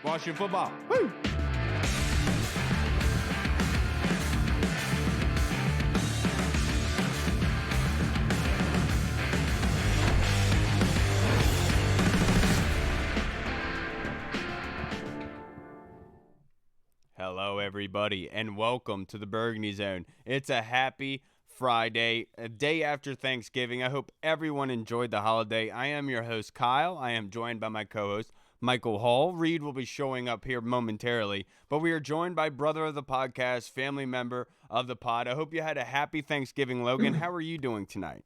Washington football. Woo! Hello, everybody, and welcome to the Burgundy Zone. It's a happy Friday, a day after Thanksgiving. I hope everyone enjoyed the holiday. I am your host, Kyle. I am joined by my co-host, Michael Hall. Reed will be showing up here momentarily, but we are joined by brother of the podcast, family member of the pod. I hope you had a happy Thanksgiving, Logan. How are you doing tonight?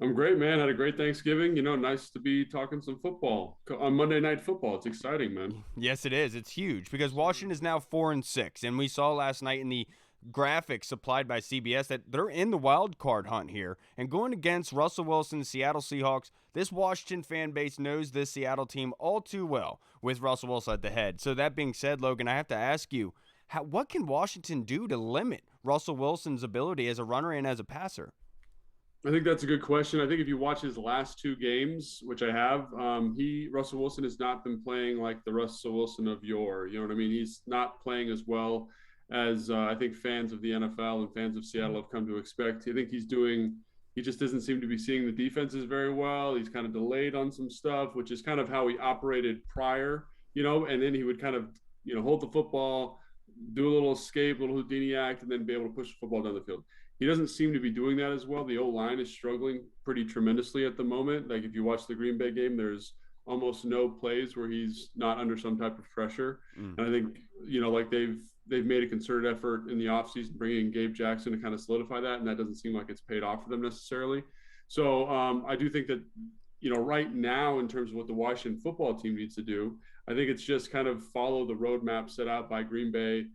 I'm great, man. Had a great Thanksgiving. Nice to be talking some football on Monday Night Football. It's exciting, man. Yes, it is. It's huge because Washington is now 4-6, and we saw last night in the graphics supplied by CBS that they're in the wild card hunt here. And going against Russell Wilson's Seattle Seahawks, this Washington fan base knows this Seattle team all too well with Russell Wilson at the head. So that being said, Logan, I have to ask you, what can Washington do to limit Russell Wilson's ability as a runner and as a passer? I think that's a good question. I think if you watch his last two games, which I have, Russell Wilson has not been playing like the Russell Wilson of yore. You know what I mean? He's not playing as well as I think fans of the NFL and fans of Seattle have come to expect. I think he just doesn't seem to be seeing the defenses very well. He's kind of delayed on some stuff, which is kind of how he operated prior, and then he would kind of, hold the football, do a little escape, a little Houdini act, and then be able to push the football down the field. He doesn't seem to be doing that as well. The O-line is struggling pretty tremendously at the moment. Like if you watch the Green Bay game, there's almost no plays where he's not under some type of pressure. And I think, like they've made a concerted effort in the offseason bringing in Gabe Jackson to kind of solidify that, and that doesn't seem like it's paid off for them necessarily. So I do think that, right now in terms of what the Washington football team needs to do, I think it's just kind of follow the roadmap set out by Green Bay,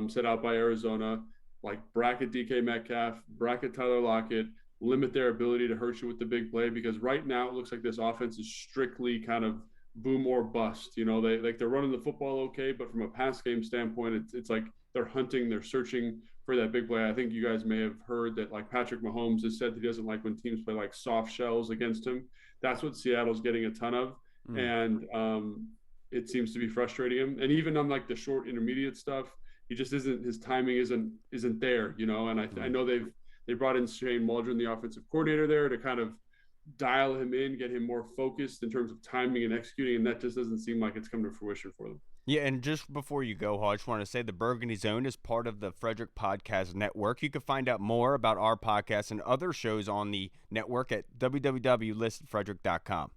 set out by Arizona, like bracket DK Metcalf, bracket Tyler Lockett, limit their ability to hurt you with the big play, because right now it looks like this offense is strictly kind of boom or bust. They're running the football okay, but from a pass game standpoint, it's like they're hunting, they're searching for that big play. I think you guys may have heard that like Patrick Mahomes has said that he doesn't like when teams play like soft shells against him. That's what Seattle's getting a ton of. And it seems to be frustrating him. And even on like the short intermediate stuff, he just isn't. His timing isn't there, And I know they brought in Shane Waldron, the offensive coordinator, there to kind of dial him in, get him more focused in terms of timing and executing, and that just doesn't seem like it's come to fruition for them. Yeah, and just before you go, Hall, I just want to say the Burgundy Zone is part of the Frederick Podcast Network. You can find out more about our podcast and other shows on the network at www.listenfrederick.com.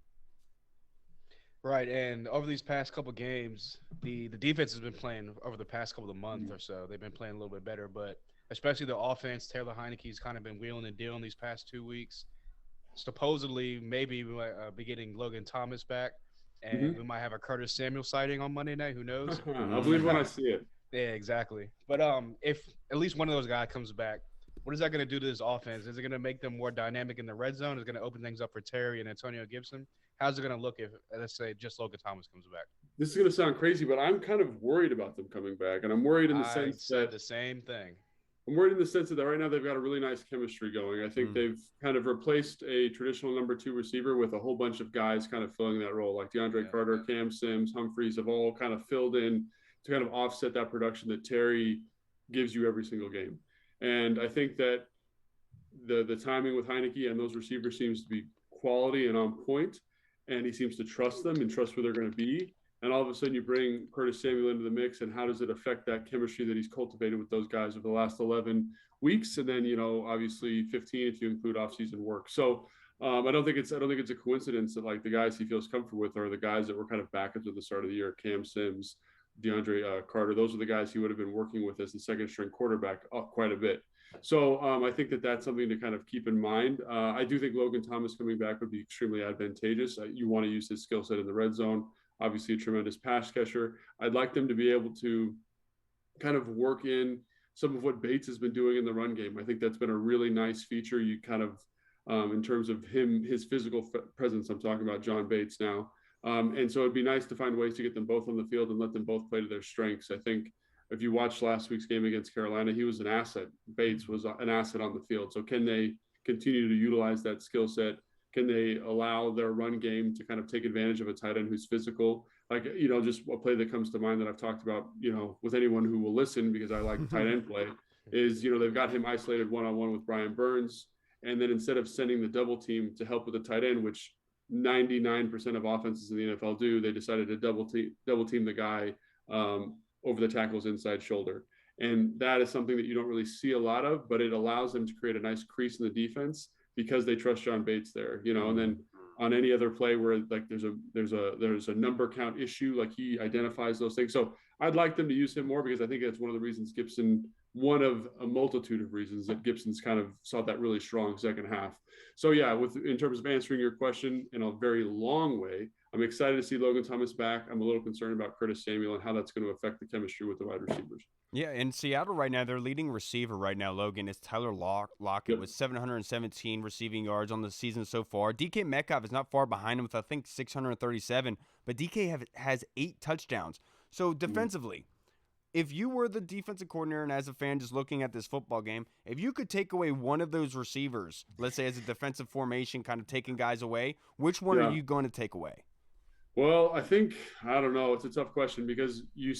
Right, and over these past couple games, the defense has been playing over the past couple of months or so. They've been playing a little bit better, but especially the offense, Taylor Heineke's kind of been wheeling and dealing these past 2 weeks. Supposedly, maybe we might be getting Logan Thomas back, and we might have a Curtis Samuel sighting on Monday night. Who knows? I believe when I see it. Yeah, exactly. But if at least one of those guys comes back, what is that going to do to this offense? Is it going to make them more dynamic in the red zone? Is it going to open things up for Terry and Antonio Gibson? How's it going to look if, let's say, just Logan Thomas comes back? This is going to sound crazy, but I'm kind of worried about them coming back, and I'm worried in the sense that the same thing. I'm worried in the sense that right now they've got a really nice chemistry going. I think they've kind of replaced a traditional number two receiver with a whole bunch of guys kind of filling that role, like DeAndre Carter, Cam Sims, Humphreys have all kind of filled in to kind of offset that production that Terry gives you every single game. And I think that the timing with Heineke and those receivers seems to be quality and on point, and he seems to trust them and trust where they're going to be. And all of a sudden you bring Curtis Samuel into the mix, and how does it affect that chemistry that he's cultivated with those guys over the last 11 weeks? And then, obviously 15 if you include offseason work. So I don't think it's a coincidence that like the guys he feels comfortable with are the guys that were kind of backups at the start of the year, Cam Sims, DeAndre Carter. Those are the guys he would have been working with as the second string quarterback quite a bit. So I think that that's something to kind of keep in mind. I do think Logan Thomas coming back would be extremely advantageous. You want to use his skill set in the red zone. Obviously a tremendous pass catcher. I'd like them to be able to kind of work in some of what Bates has been doing in the run game. I think that's been a really nice feature. You kind of, in terms of his physical presence, I'm talking about John Bates now. And so it'd be nice to find ways to get them both on the field and let them both play to their strengths. I think if you watched last week's game against Carolina, he was an asset. Bates was an asset on the field. So can they continue to utilize that skill set? Can they allow their run game to kind of take advantage of a tight end who's physical like, just a play that comes to mind that I've talked about, with anyone who will listen, because I like tight end play, is, they've got him isolated one-on-one with Brian Burns. And then instead of sending the double team to help with the tight end, which 99% of offenses in the NFL do, they decided to double team the guy over the tackle's inside shoulder. And that is something that you don't really see a lot of, but it allows them to create a nice crease in the defense because they trust John Bates there, and then on any other play where like there's a number count issue, like he identifies those things. So I'd like them to use him more, because I think that's one of the reasons one of a multitude of reasons that Gibson's kind of saw that really strong second half. So yeah, in terms of answering your question in a very long way, I'm excited to see Logan Thomas back. I'm a little concerned about Curtis Samuel and how that's going to affect the chemistry with the wide receivers. Yeah, in Seattle right now, their leading receiver right now, Logan, is Tyler Lockett with 717 receiving yards on the season so far. DK Metcalf is not far behind him with, I think, 637, but DK has 8 touchdowns. So defensively, if you were the defensive coordinator and as a fan just looking at this football game, if you could take away one of those receivers, let's say as a defensive formation, kind of taking guys away, which one are you going to take away? Well, I don't know. It's a tough question, because you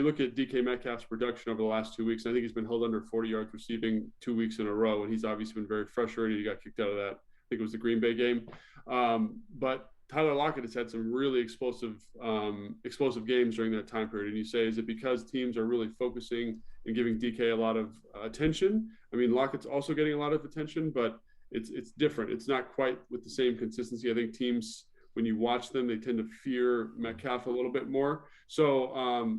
look at DK Metcalf's production over the last 2 weeks. I think he's been held under 40 yards receiving 2 weeks in a row, and he's obviously been very frustrated. He got kicked out of that. I think it was the Green Bay game. But Tyler Lockett has had some really explosive games during that time period. And you say, is it because teams are really focusing and giving DK a lot of attention? I mean, Lockett's also getting a lot of attention, but it's different. It's not quite with the same consistency. I think teams, when you watch them, they tend to fear Metcalf a little bit more. So,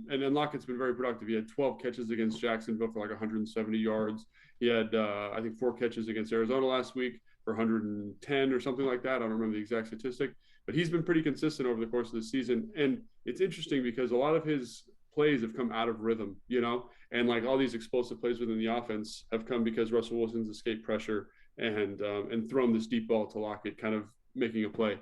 and then Lockett's been very productive. He had 12 catches against Jacksonville for like 170 yards. He had, I think, 4 catches against Arizona last week for 110 or something like that. I don't remember the exact statistic, but he's been pretty consistent over the course of the season. And it's interesting because a lot of his plays have come out of rhythm, and like all these explosive plays within the offense have come because Russell Wilson's escaped pressure and thrown this deep ball to Lockett, kind of making a play.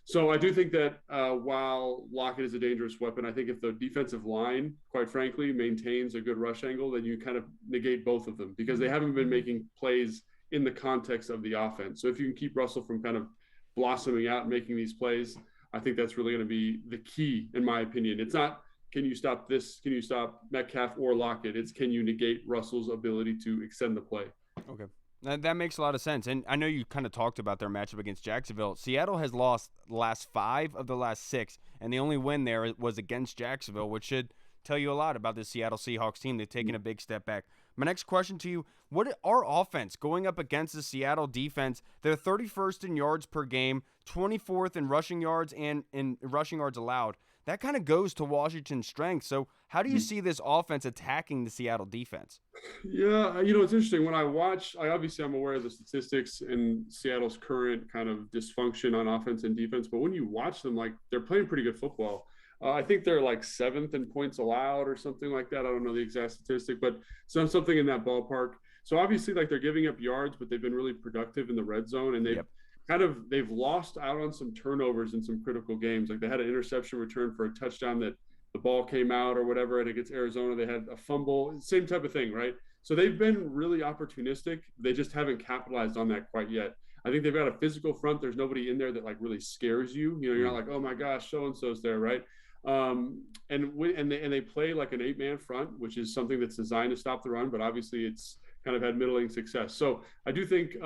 So I do think that while Lockett is a dangerous weapon, I think if the defensive line, quite frankly, maintains a good rush angle, then you kind of negate both of them, because they haven't been making plays in the context of the offense. So if you can keep Russell from kind of blossoming out and making these plays, I think that's really going to be the key, in my opinion. It's not, can you stop this? Can you stop Metcalf or Lockett? It's, can you negate Russell's ability to extend the play? Okay. That makes a lot of sense. And I know you kind of talked about their matchup against Jacksonville. Seattle has lost the last 5 of the last 6, and the only win there was against Jacksonville, which should tell you a lot about the Seattle Seahawks team. They've taken a big step back. My next question to you, what our offense going up against the Seattle defense? They're 31st in yards per game, 24th in rushing yards and in rushing yards allowed. That kind of goes to Washington's strength. So how do you see this offense attacking the Seattle defense? Yeah, it's interesting. When I watch, I'm aware of the statistics and Seattle's current kind of dysfunction on offense and defense. But when you watch them, like, they're playing pretty good football. I think they're like 7th in points allowed or something like that. I don't know the exact statistic, but something in that ballpark. So obviously, like, they're giving up yards, but they've been really productive in the red zone, and they've lost out on some turnovers in some critical games. Like, they had an interception return for a touchdown that the ball came out or whatever, and against Arizona, they had a fumble, same type of thing, right? So they've been really opportunistic. They just haven't capitalized on that quite yet. I think they've got a physical front. There's nobody in there that like really scares you. You're not like, oh my gosh, so-and-so's there, right? And they play like an 8-man front, which is something that's designed to stop the run, but obviously it's kind of had middling success. So I do think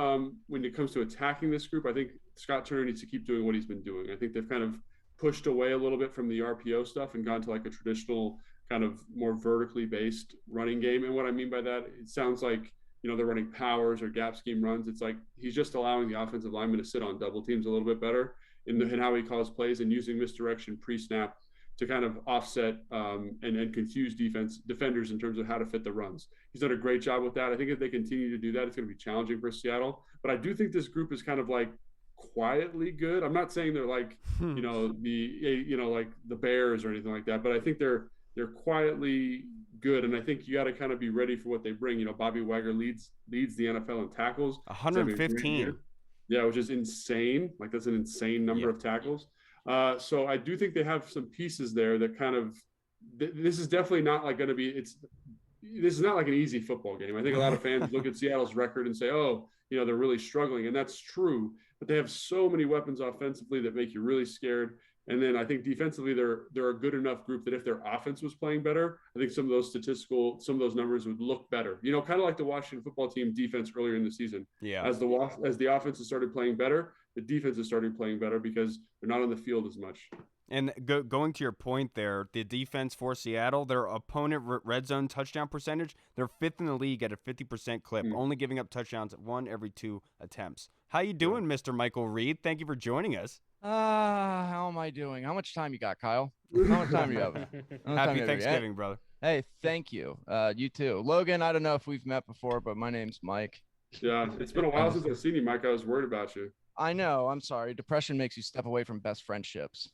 when it comes to attacking this group, I think Scott Turner needs to keep doing what he's been doing. I think they've kind of pushed away a little bit from the RPO stuff and gone to like a traditional kind of more vertically based running game. And what I mean by that, it sounds like, they're running powers or gap scheme runs. It's like he's just allowing the offensive lineman to sit on double teams a little bit better in how he calls plays, and using misdirection pre-snap to kind of offset and confuse defenders in terms of how to fit the runs. He's done a great job with that. I think if they continue to do that, it's going to be challenging for Seattle. But I do think this group is kind of like quietly good. I'm not saying they're like, like the Bears or anything like that, but I think they're quietly good. And I think you got to kind of be ready for what they bring. Bobby Wagner leads the NFL in tackles. 115. Yeah, which is insane. Like, that's an insane number of tackles. So I do think they have some pieces there that kind of, this is definitely not like going to be, this is not like an easy football game. I think a lot of fans look at Seattle's record and say, oh, they're really struggling. And that's true, but they have so many weapons offensively that make you really scared. And then I think defensively, they're a good enough group that if their offense was playing better, I think some of those numbers would look better. You know, kind of like the Washington football team defense earlier in the season. Yeah. As the offenses started playing better, the defenses started playing better because they're not on the field as much. And going to your point there, the defense for Seattle, their opponent red zone touchdown percentage, they're 5th in the league at a 50% clip, only giving up touchdowns 1 every 2 attempts. How you doing, Mr. Michael Reed? Thank you for joining us. How am I doing? How much time you got, Kyle? How much time do you have? Happy Thanksgiving, brother. Hey, thank you. You too. Logan, I don't know if we've met before, but my name's Mike. Yeah, it's been a while since I've seen you, Mike. I was worried about you. I know. I'm sorry. Depression makes you step away from best friendships.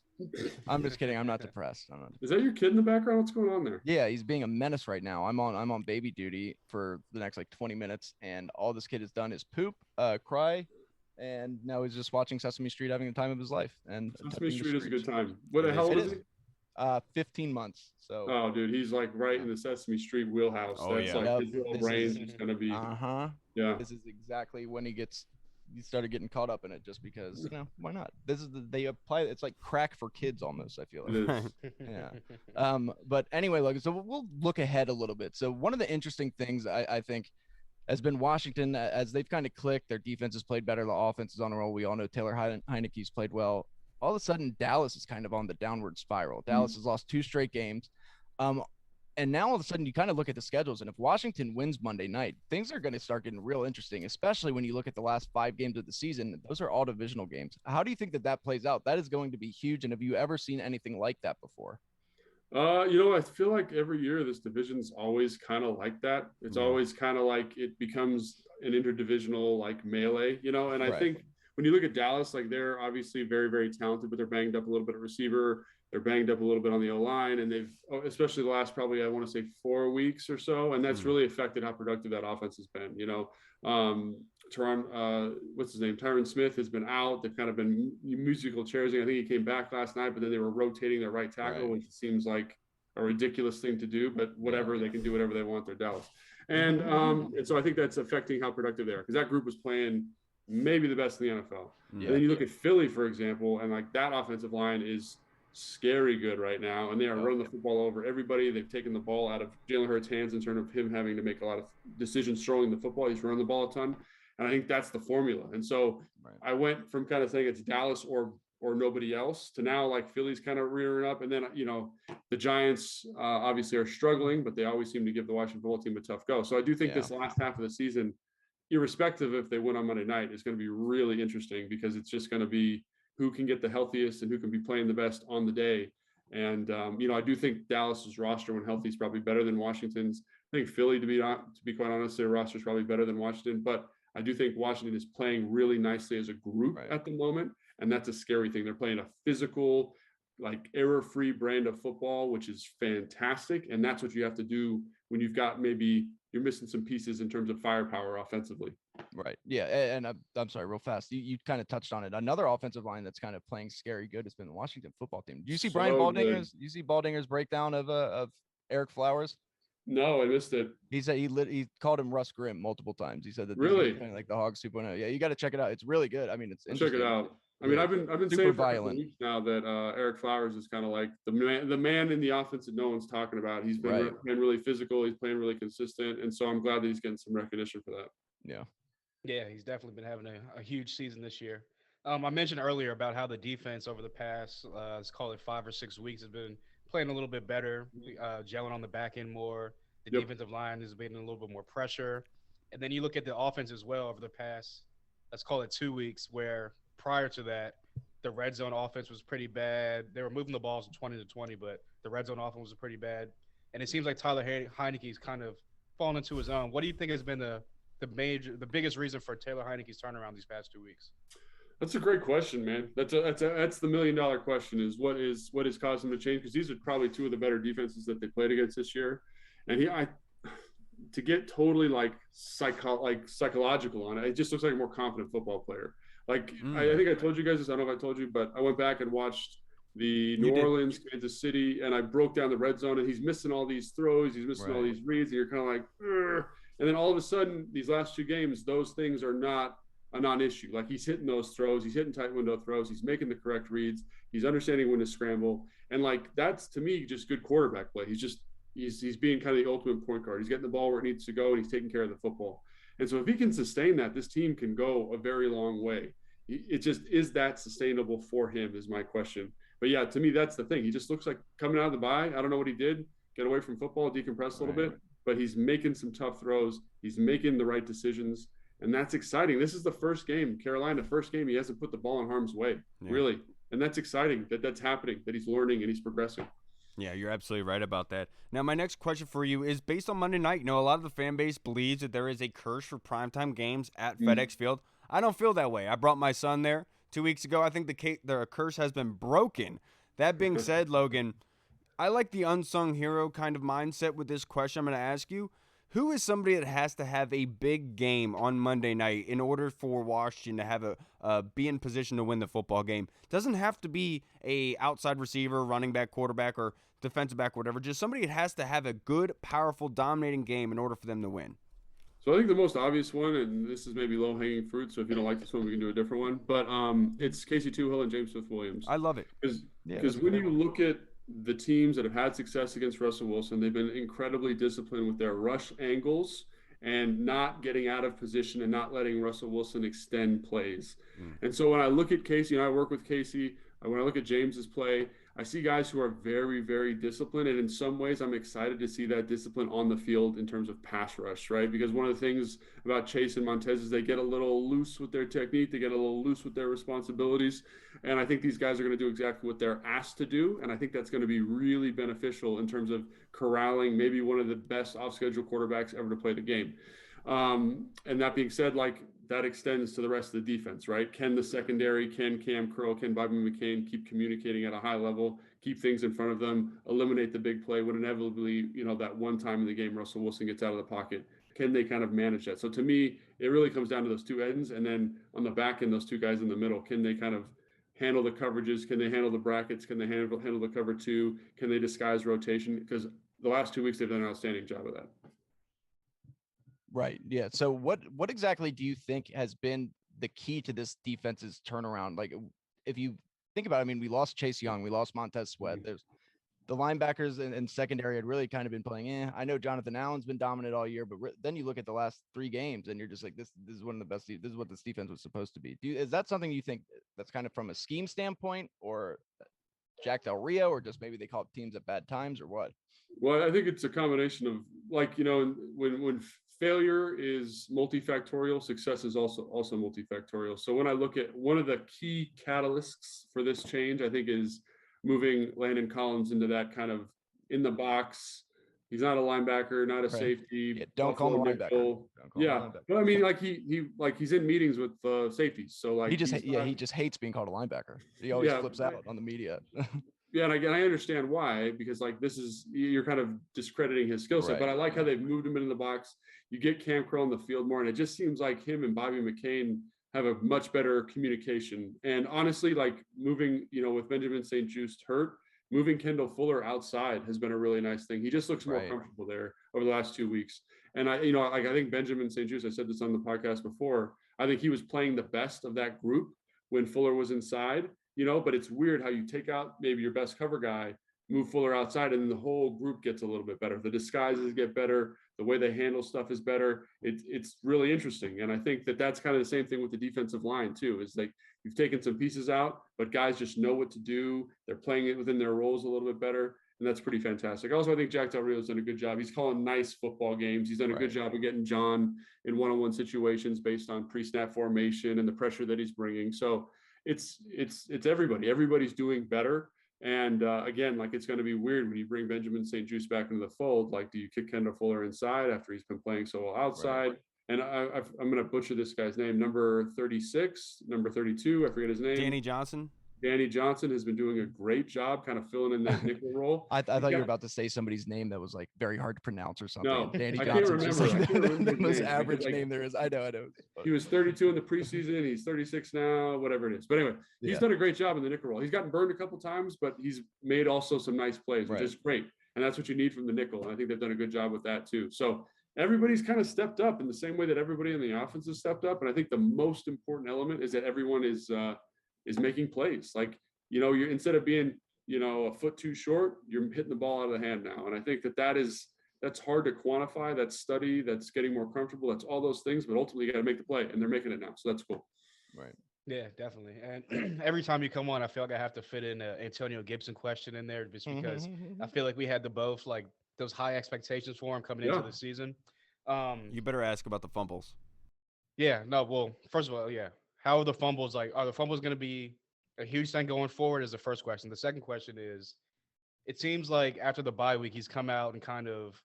I'm just kidding. I'm not depressed. Is that your kid in the background? What's going on there? Yeah, he's being a menace right now. I'm on baby duty for the next like 20 minutes, and all this kid has done is poop, cry, and now he's just watching Sesame Street, having the time of his life. And Sesame Street is a good time. What the hell is he? 15 months. So. Oh, dude, he's like right in the Sesame Street wheelhouse. Oh, That's like his little brain is gonna be. Yeah. This is exactly when he started getting caught up in it, just because, why not? They apply. It's like crack for kids almost, I feel like. Yeah. But anyway, Logan, so we'll look ahead a little bit. So one of the interesting things I think has been Washington, as they've kind of clicked, their defense has played better, the offense is on a roll. We all know Taylor Heineke's played well. All of a sudden, Dallas is kind of on the downward spiral. Dallas has lost 2 straight games. And now all of a sudden you kind of look at the schedules, and if Washington wins Monday night, things are going to start getting real interesting, especially when you look at the last 5 games of the season. Those are all divisional games. How do you think that plays out? That is going to be huge. And have you ever seen anything like that before? I feel like every year this division's always kind of like that. It's always kind of like it becomes an interdivisional like melee, and I think when you look at Dallas, like they're obviously very, very talented, but they're banged up a little bit at receiver. They're banged up a little bit on the O-line, and they've, especially the last probably, I want to say 4 weeks or so, and that's really affected how productive that offense has been. Tyron Smith has been out. They've kind of been musical chairs. I think he came back last night, but then they were rotating their right tackle, which seems like a ridiculous thing to do, but whatever, they can do whatever they want. They're Dallas. And so I think that's affecting how productive they are, because that group was playing maybe the best in the NFL. Yeah. And then you look at Philly, for example, and like that offensive line is scary good right now, and they are running the football over everybody. They've taken the ball out of Jalen Hurts' hands in terms of him having to make a lot of decisions throwing the football. He's running the ball a ton, and I think that's the formula. And so I went from kind of saying it's Dallas or nobody else to now like Philly's kind of rearing up, and then the Giants obviously are struggling, but they always seem to give the Washington football team a tough go. So I do think this last half of the season, irrespective if they win on Monday night, is going to be really interesting, because it's just going to be who can get the healthiest and who can be playing the best on the day. And, I do think Dallas's roster when healthy is probably better than Washington's. I think Philly, to be quite honest, their roster is probably better than Washington, but I do think Washington is playing really nicely as a group at the moment. And that's a scary thing. They're playing a physical, like error-free brand of football, which is fantastic. And that's what you have to do when you've got maybe you're missing some pieces in terms of firepower offensively. Right. Yeah. And I'm sorry, real fast. You kind of touched on it. Another offensive line that's kind of playing scary good has been the Washington football team. Do you see Brian Baldinger's breakdown of Eric Flowers? No, I missed it. He said he called him Russ Grimm multiple times. He said that really playing like the Hogs 2.0. Yeah, you got to check it out. It's really good. I mean, it's check it out. I mean, I've been saying for a couple weeks now that Eric Flowers is kind of like the man in the offense that no one's talking about. He's been playing really physical. He's playing really consistent, and so I'm glad that he's getting some recognition for that. Yeah, he's definitely been having a huge season this year. I mentioned earlier about how the defense over the past, let's call it 5 or 6 weeks, has been playing a little bit better, gelling on the back end more. The defensive line has been a little bit more pressure. And then you look at the offense as well over the past, let's call it 2 weeks, where prior to that, the red zone offense was pretty bad. They were moving the balls from 20 to 20, but the red zone offense was pretty bad. And it seems like Tyler Heineke's kind of fallen into his own. What do you think has been the biggest reason for Taylor Heineke's turnaround these past 2 weeks? That's a great question, man. That's the $1 million question, is what is causing them to change, because these are probably 2 of the better defenses that they played against this year. And to get totally like psychological on it, it just looks like a more confident football player. Like I think I told you guys this. I don't know if I told you, but I went back and watched the New Orleans, Kansas City, and I broke down the red zone, and he's missing all these throws, he's missing all these reads, and you're kind of like, ugh. And then all of a sudden, these last 2 games, those things are not a non-issue. Like he's hitting those throws, he's hitting tight window throws, he's making the correct reads, he's understanding when to scramble, and like that's to me just good quarterback play. He's being kind of the ultimate point guard. He's getting the ball where it needs to go, and he's taking care of the football. And so if he can sustain that, this team can go a very long way. It just is that sustainable for him is my question. But yeah, to me that's the thing. He just looks like coming out of the bye. I don't know what he did. Get away from football, decompress a little bit, but he's making some tough throws. He's making the right decisions. And that's exciting. This is the first game, Carolina, first game he hasn't put the ball in harm's way, really. And that's exciting that that's happening, that he's learning and he's progressing. Yeah, you're absolutely right about that. Now, my next question for you is based on Monday night. You know, a lot of the fan base believes that there is a curse for primetime games at FedEx Field. I don't feel that way. I brought my son there 2 weeks ago. I think the curse has been broken. That being said, Logan, I like the unsung hero kind of mindset with this question I'm going to ask you. Who is somebody that has to have a big game on Monday night in order for Washington to have be in position to win the football game? Doesn't have to be a outside receiver, running back, quarterback, or defensive back, whatever. Just somebody that has to have a good, powerful, dominating game in order for them to win. So I think the most obvious one, and this is maybe low-hanging fruit, so if you don't like this one, we can do a different one. But it's Casey Toohill and James Smith-Williams. I love it. Because when you look at the teams that have had success against Russell Wilson, they've been incredibly disciplined with their rush angles and not getting out of position and not letting Russell Wilson extend plays. And so when I look at Casey, and I work with Casey, when I look at James's play, I see guys who are very, very disciplined. And in some ways, I'm excited to see that discipline on the field in terms of pass rush, right? Because one of the things about Chase and Montez is they get a little loose with their technique. They get a little loose with their responsibilities. And I think these guys are going to do exactly what they're asked to do. And I think that's going to be really beneficial in terms of corralling maybe one of the best off-schedule quarterbacks ever to play the game. And that being said, like, that extends to the rest of the defense, right? Can the secondary, can Cam Curl, can Bobby McCain keep communicating at a high level, keep things in front of them, eliminate the big play when inevitably, that one time in the game Russell Wilson gets out of the pocket? Can they kind of manage that? So to me, it really comes down to those two ends. And then on the back end, those two guys in the middle, can they kind of handle the coverages? Can they handle the brackets? Can they handle the cover two? Can they disguise rotation? Because the last 2 weeks, they've done an outstanding job of that. Right. Yeah. So what exactly do you think has been the key to this defense's turnaround? Like, if you think about it, I mean, we lost Chase Young, we lost Montez Sweat. There's the linebackers and secondary had really kind of been playing. I know Jonathan Allen's been dominant all year, but then you look at the last 3 games and you're just like, this is one of the best. This is what this defense was supposed to be. Is that something you think that's kind of from a scheme standpoint, or Jack Del Rio, or just maybe they call teams at bad times, or what? Well, I think it's a combination of, like, when failure is multifactorial, success is also multifactorial. So when I look at one of the key catalysts for this change, I think is moving Landon Collins into that kind of in the box. He's not a linebacker, not a safety. Yeah, don't call him a linebacker. But I mean, like he's in meetings with safeties, so like he just hates being called a linebacker. He always flips out on the media. Yeah, and again, I understand why, because like you're kind of discrediting his skill set. Right. But I like how they've moved him into the box. You get Cam Curl in the field more, and it just seems like him and Bobby McCain have a much better communication. And honestly, like moving, with Benjamin St. Juste hurt, moving Kendall Fuller outside has been a really nice thing. He just looks more comfortable there over the last 2 weeks. And I think Benjamin St. Juste, I said this on the podcast before, I think he was playing the best of that group when Fuller was inside. But it's weird how you take out maybe your best cover guy, move Fuller outside, and then the whole group gets a little bit better. The disguises get better. The way they handle stuff is better. It's really interesting. And I think that's kind of the same thing with the defensive line too, is like you've taken some pieces out, but guys just know what to do. They're playing it within their roles a little bit better. And that's pretty fantastic. Also, I think Jack Del Rio's done a good job. He's calling nice football games. He's done a good job of getting John in one-on-one situations based on pre-snap formation and the pressure that he's bringing. So it's everybody. Everybody's doing better. And again, like, it's going to be weird when you bring Benjamin St. Juste back into the fold. Like, do you kick Kendall Fuller inside after he's been playing so well outside? Right. And I'm going to butcher this guy's name. Number 36, number 32. I forget his name. Danny Johnson. Danny Johnson has been doing a great job kind of filling in that nickel role. I thought you were about to say somebody's name that was like very hard to pronounce or something. No, Danny I Johnson. can't remember. The most average name there is. I know. He was 32 in the preseason. He's 36 now, whatever it is. But anyway, he's done a great job in the nickel role. He's gotten burned a couple times, but he's made also some nice plays, which is great. And that's what you need from the nickel. And I think they've done a good job with that too. So everybody's kind of stepped up in the same way that everybody in the offense has stepped up. And I think the most important element is that everyone is making plays. Like, you're, instead of being, a foot too short, you're hitting the ball out of the hand now. And I think that's hard to quantify. That's study, that's getting more comfortable. That's all those things, but ultimately you got to make the play, and they're making it now. So that's cool. Right. Yeah, definitely. And every time you come on, I feel like I have to fit in an Antonio Gibson question in there just because I feel like we had both like those high expectations for him coming into the season. You better ask about the fumbles. Yeah, no, well, first of all, yeah. How are the fumbles are the fumbles going to be a huge thing going forward is the first question. The second question is, it seems like after the bye week, he's come out and kind of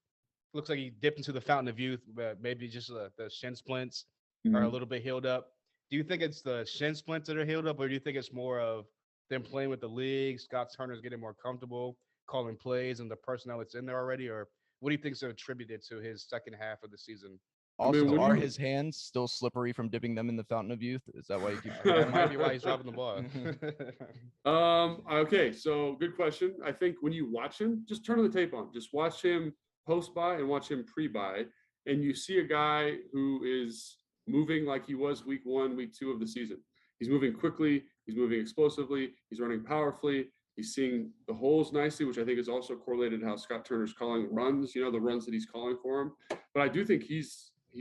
looks like he dipped into the fountain of youth, but maybe just the shin splints are a little bit healed up. Do you think it's the shin splints that are healed up, or do you think it's more of them playing with the league, Scott Turner's getting more comfortable, calling plays, and the personnel that's in there already? Or what do you think is attributed to his second half of the season? Also, are his hands still slippery from dipping them in the fountain of youth? Is that why you keep That might be why he's dropping the ball. Okay, so good question. I think when you watch him, just turn the tape on. Just watch him post-buy and watch him pre-buy, and you see a guy who is moving like he was week 1, week 2 of the season. He's moving quickly. He's moving explosively. He's running powerfully. He's seeing the holes nicely, which I think is also correlated to how Scott Turner's calling runs, the runs that he's calling for him. But I do think he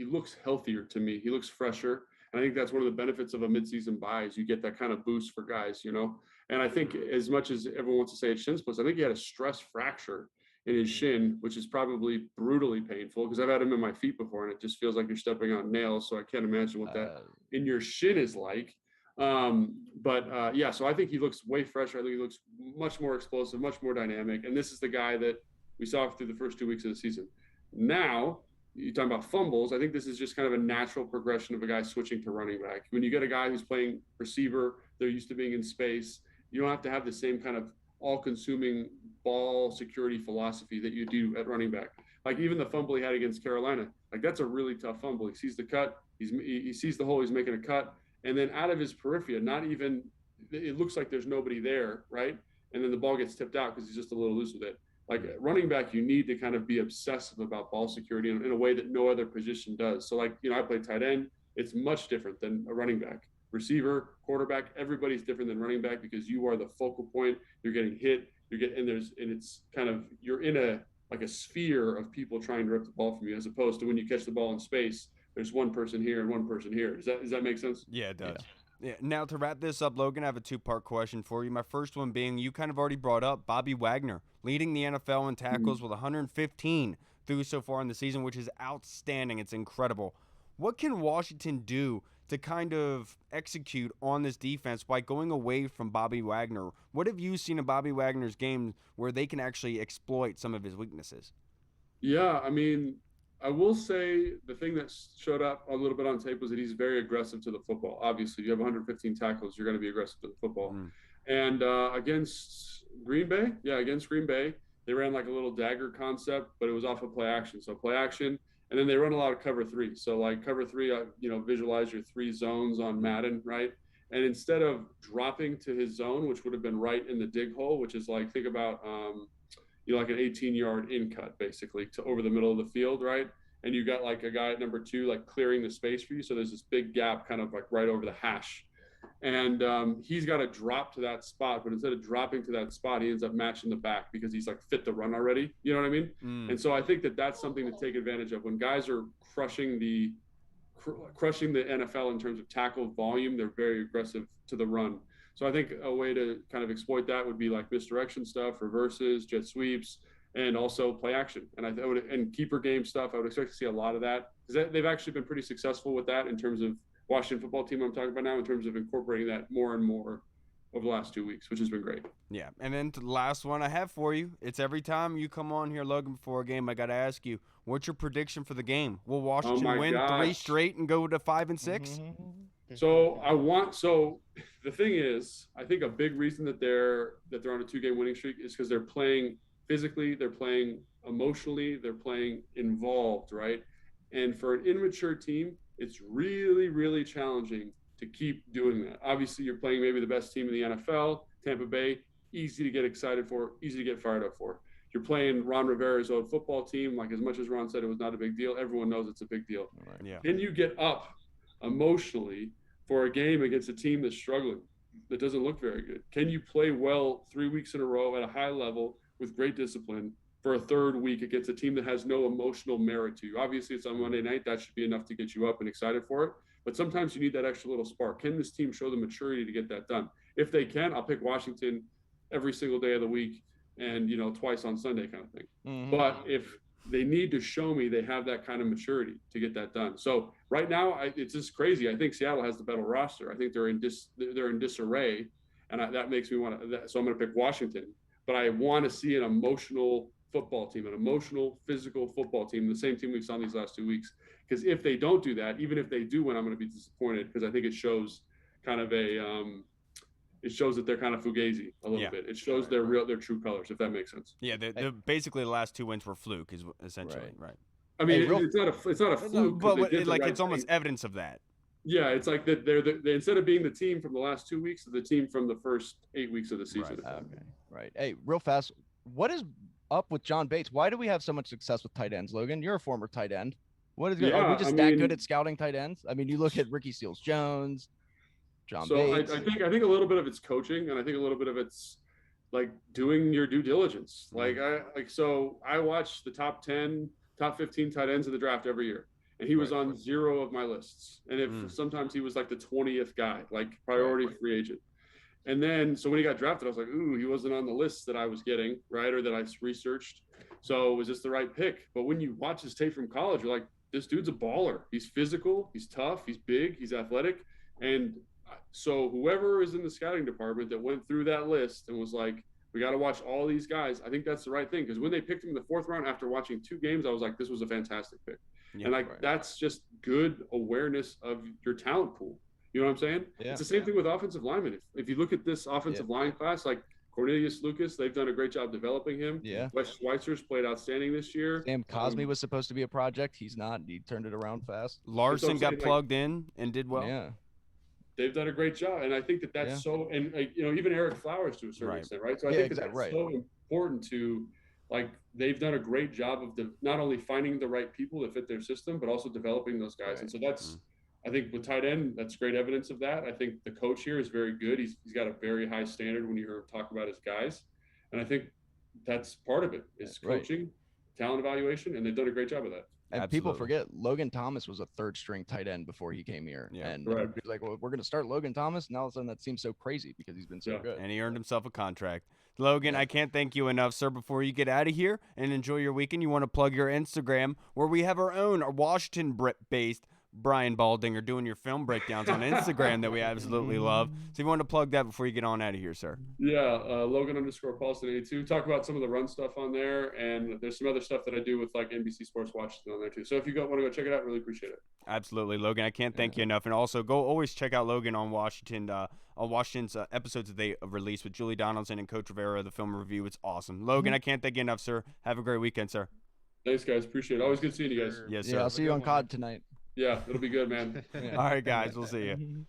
looks healthier to me. He looks fresher. And I think that's one of the benefits of a midseason buy is you get that kind of boost for guys, And I think as much as everyone wants to say it's shin splints, I think he had a stress fracture in his shin, which is probably brutally painful because I've had him in my feet before and it just feels like you're stepping on nails. So I can't imagine what that in your shin is like. So I think he looks way fresher. I think he looks much more explosive, much more dynamic. And this is the guy that we saw through the first 2 weeks of the season. Now, you're talking about fumbles. I think this is just kind of a natural progression of a guy switching to running back. When you get a guy who's playing receiver, they're used to being in space. You don't have to have the same kind of all-consuming ball security philosophy that you do at running back. Like even the fumble he had against Carolina, like that's a really tough fumble. He sees the cut, he sees the hole, he's making a cut, and then out of his periphery, it looks like there's nobody there, right? And then the ball gets tipped out because he's just a little loose with it. Like running back, you need to kind of be obsessive about ball security in a way that no other position does. So I play tight end. It's much different than a running back. Receiver, quarterback, everybody's different than running back because you are the focal point. You're getting hit. It's kind of, you're in a sphere of people trying to rip the ball from you, as opposed to when you catch the ball in space, there's one person here and one person here. Does that make sense? Yeah, it does. Yeah. Now, to wrap this up, Logan, I have a 2-part question for you. My first one being, you kind of already brought up Bobby Wagner leading the NFL in tackles with 115 through so far in the season, which is outstanding. It's incredible. What can Washington do to kind of execute on this defense by going away from Bobby Wagner? What have you seen in Bobby Wagner's game where they can actually exploit some of his weaknesses? Yeah, I will say the thing that showed up a little bit on tape was that he's very aggressive to the football. Obviously, you have 115 tackles, you're going to be aggressive to the football. And against Green Bay, they ran like a little dagger concept, but it was off of play action. So play action, and then they run a lot of cover 3. So like cover 3, visualize your 3 zones on Madden, right? And instead of dropping to his zone, which would have been right in the dig hole, which is like, think about like an 18-yard in cut, basically, to over the middle of the field, right? And you got like a guy at number 2, like clearing the space for you. So there's this big gap kind of like right over the hash. And he's got to drop to that spot, but instead of dropping to that spot, he ends up matching the back because he's like fit to run already. You know what I mean? And so I think that's something to take advantage of. When guys are crushing the NFL in terms of tackle volume, they're very aggressive to the run. So I think a way to kind of exploit that would be like misdirection stuff, reverses, jet sweeps, and also play action. And keeper game stuff. I would expect to see a lot of that because they've actually been pretty successful with that in terms of Washington football team I'm talking about now, in terms of incorporating that more and more over the last 2 weeks, which has been great. Yeah, and then the last one I have for you, it's every time you come on here, Logan, before a game, I got to ask you, what's your prediction for the game? Will Washington win 3 straight and go to 5-6? So the thing is, I think a big reason that they're on a 2-game winning streak is because they're playing physically, they're playing emotionally, they're playing involved, right? And for an immature team, it's really, really challenging to keep doing that. Obviously, you're playing maybe the best team in the NFL, Tampa Bay, easy to get excited for, easy to get fired up for. you're playing Ron Rivera's old football team. Like, as much as Ron said it was not a big deal, everyone knows it's a big deal. Right. Yeah. Can you get up emotionally for a game against a team that's struggling, that doesn't look very good? Can you play well 3 weeks in a row at a high level with great discipline for a third week against a team that has no emotional merit to you? Obviously, it's on Monday night. That should be enough to get you up and excited for it. But sometimes you need that extra little spark. Can this team show the maturity to get that done? If they can, I'll pick Washington every single day of the week and, twice on Sunday kind of thing. Mm-hmm. But if they need to show me they have that kind of maturity to get that done. So right now, it's just crazy. I think Seattle has the better roster. I think they're in disarray, and that makes me want to. So I'm going to pick Washington. But I want to see an emotional football team, an emotional, physical football team, the same team we've seen these last 2 weeks. Because if they don't do that, even if they do win, I'm going to be disappointed, because I think it shows kind of it shows that they're kind of fugazi a little bit. It shows their true colors, if that makes sense. Yeah, basically the last 2 wins were fluke, is essentially right. I mean, it's not a fluke, but it's almost evidence of that. Yeah, it's like that they're instead of being the team from the last 2 weeks, they're the team from the first 8 weeks of the season. Right. Okay. Right. Hey, real fast, what is up with John Bates? Why do we have so much success with tight ends, Logan? You're a former tight end. What is are we just good at scouting tight ends? I mean, you look at Ricky Seals-Jones, John Bates. I think a little bit of it's coaching, and I think a little bit of it's like doing your due diligence. So I watch the top 10, top 15 tight ends of the draft every year, and he was on 0 of my lists. And if sometimes he was like the 20th guy, like priority free agent. And then, so when he got drafted, I was like, ooh, he wasn't on the list that I was getting, right, or that I researched. So was this the right pick? But when you watch his tape from college, you're like, this dude's a baller. He's physical, he's tough, he's big, he's athletic. And so whoever is in the scouting department that went through that list and was like, we got to watch all these guys, I think that's the right thing. Because when they picked him in the 4th round after watching 2 games, I was like, this was a fantastic pick. Yeah, and that's just good awareness of your talent pool. You know what I'm saying? Yeah. It's the same thing with offensive linemen. If you look at this offensive line class, like Cornelius Lucas, they've done a great job developing him. Yeah. Wes Schweitzer's played outstanding this year. Sam Cosme was supposed to be a project. He's not. He turned it around fast. Larson got plugged in and did well. Yeah. They've done a great job. And I think that's so – and, even Eric Flowers to a certain extent, right? So I think that's so important to – they've done a great job of not only finding the right people that fit their system, but also developing those guys. Right. And so that's I think with tight end, that's great evidence of that. I think the coach here is very good. He's got a very high standard when you hear him talk about his guys. And I think that's part of it is coaching, talent evaluation, and they've done a great job of that. And Absolutely. People forget Logan Thomas was a 3rd-string tight end before he came here. Yeah. And everybody's like, well, we're going to start Logan Thomas. And all of a sudden that seems so crazy because he's been so good. And he earned himself a contract. Logan, I can't thank you enough, sir. Before you get out of here and enjoy your weekend, you want to plug your Instagram, where we have our own Washington-based Brian Baldinger doing your film breakdowns on Instagram that we absolutely love. So if you want to plug that before you get on out of here, sir. Yeah, Logan_Paulsen82. Talk about some of the run stuff on there, and there's some other stuff that I do with NBC Sports Washington on there too. So if you want to go check it out, really appreciate it. Absolutely, Logan. I can't thank you enough. And also always check out Logan on Washington's episodes that they release with Julie Donaldson and Coach Rivera, the film review. It's awesome. Logan, I can't thank you enough, sir. Have a great weekend, sir. Thanks, guys. Appreciate it. Always good seeing you guys. Yes, sir. Yeah, I'll see you on COD tonight. Yeah, it'll be good, man. All right, guys, we'll see you.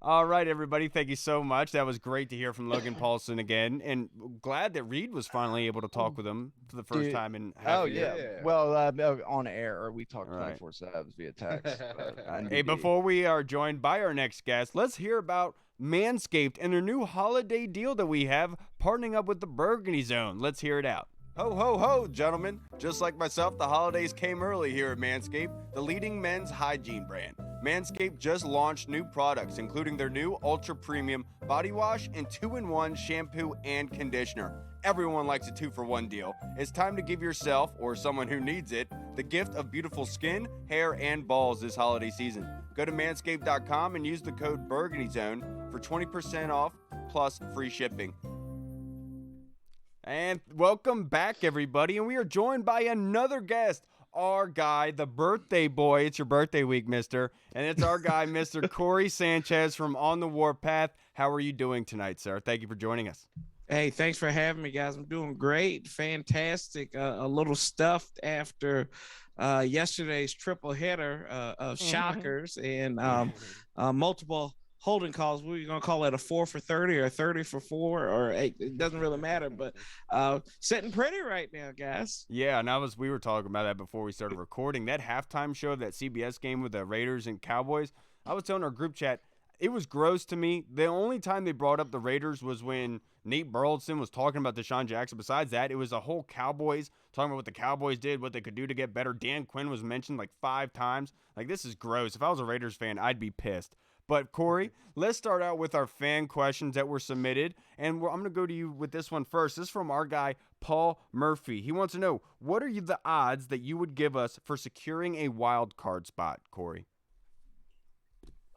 All right, everybody, thank you so much. That was great to hear from Logan Paulsen again, and glad that Reed was finally able to talk with him for the first time in half a year. Well, on air, we talk 24/7 via text. Hey, before we are joined by our next guest, let's hear about Manscaped and their new holiday deal that we have partnering up with the Burgundy Zone. Let's hear it out. Ho, ho, ho, gentlemen. Just like myself, the holidays came early here at Manscaped, the leading men's hygiene brand. Manscaped just launched new products, including their new Ultra Premium Body Wash and 2-in-1 Shampoo and Conditioner. Everyone likes a 2-for-1 deal. It's time to give yourself, or someone who needs it, the gift of beautiful skin, hair, and balls this holiday season. Go to manscaped.com and use the code BurgundyZone for 20% off plus free shipping. And welcome back, everybody. And we are joined by another guest, our guy, the birthday boy. It's your birthday week, mister. And it's our guy, Mr. Corey Sanchez from On the Warpath. How are you doing tonight, sir? Thank you for joining us. Hey, thanks for having me, guys. I'm doing great. Fantastic. A little stuffed after yesterday's triple header of shockers and multiple holding calls. What are you gonna call it? A 4 for 30 or a 30 for 4 or 8? It doesn't really matter. But sitting pretty right now, guys. Yeah, and we were talking about that before we started recording. That halftime show of that CBS game with the Raiders and Cowboys, I was telling our group chat, it was gross to me. The only time they brought up the Raiders was when Nate Burleson was talking about Deshaun Jackson. Besides that, it was a whole Cowboys, talking about what the Cowboys did, what they could do to get better. Dan Quinn was mentioned like 5 times. Like, this is gross. If I was a Raiders fan, I'd be pissed. But, Corey, let's start out with our fan questions that were submitted. And I'm going to go to you with this one first. This is from our guy, Paul Murphy. He wants to know, what are the odds that you would give us for securing a wild card spot, Corey?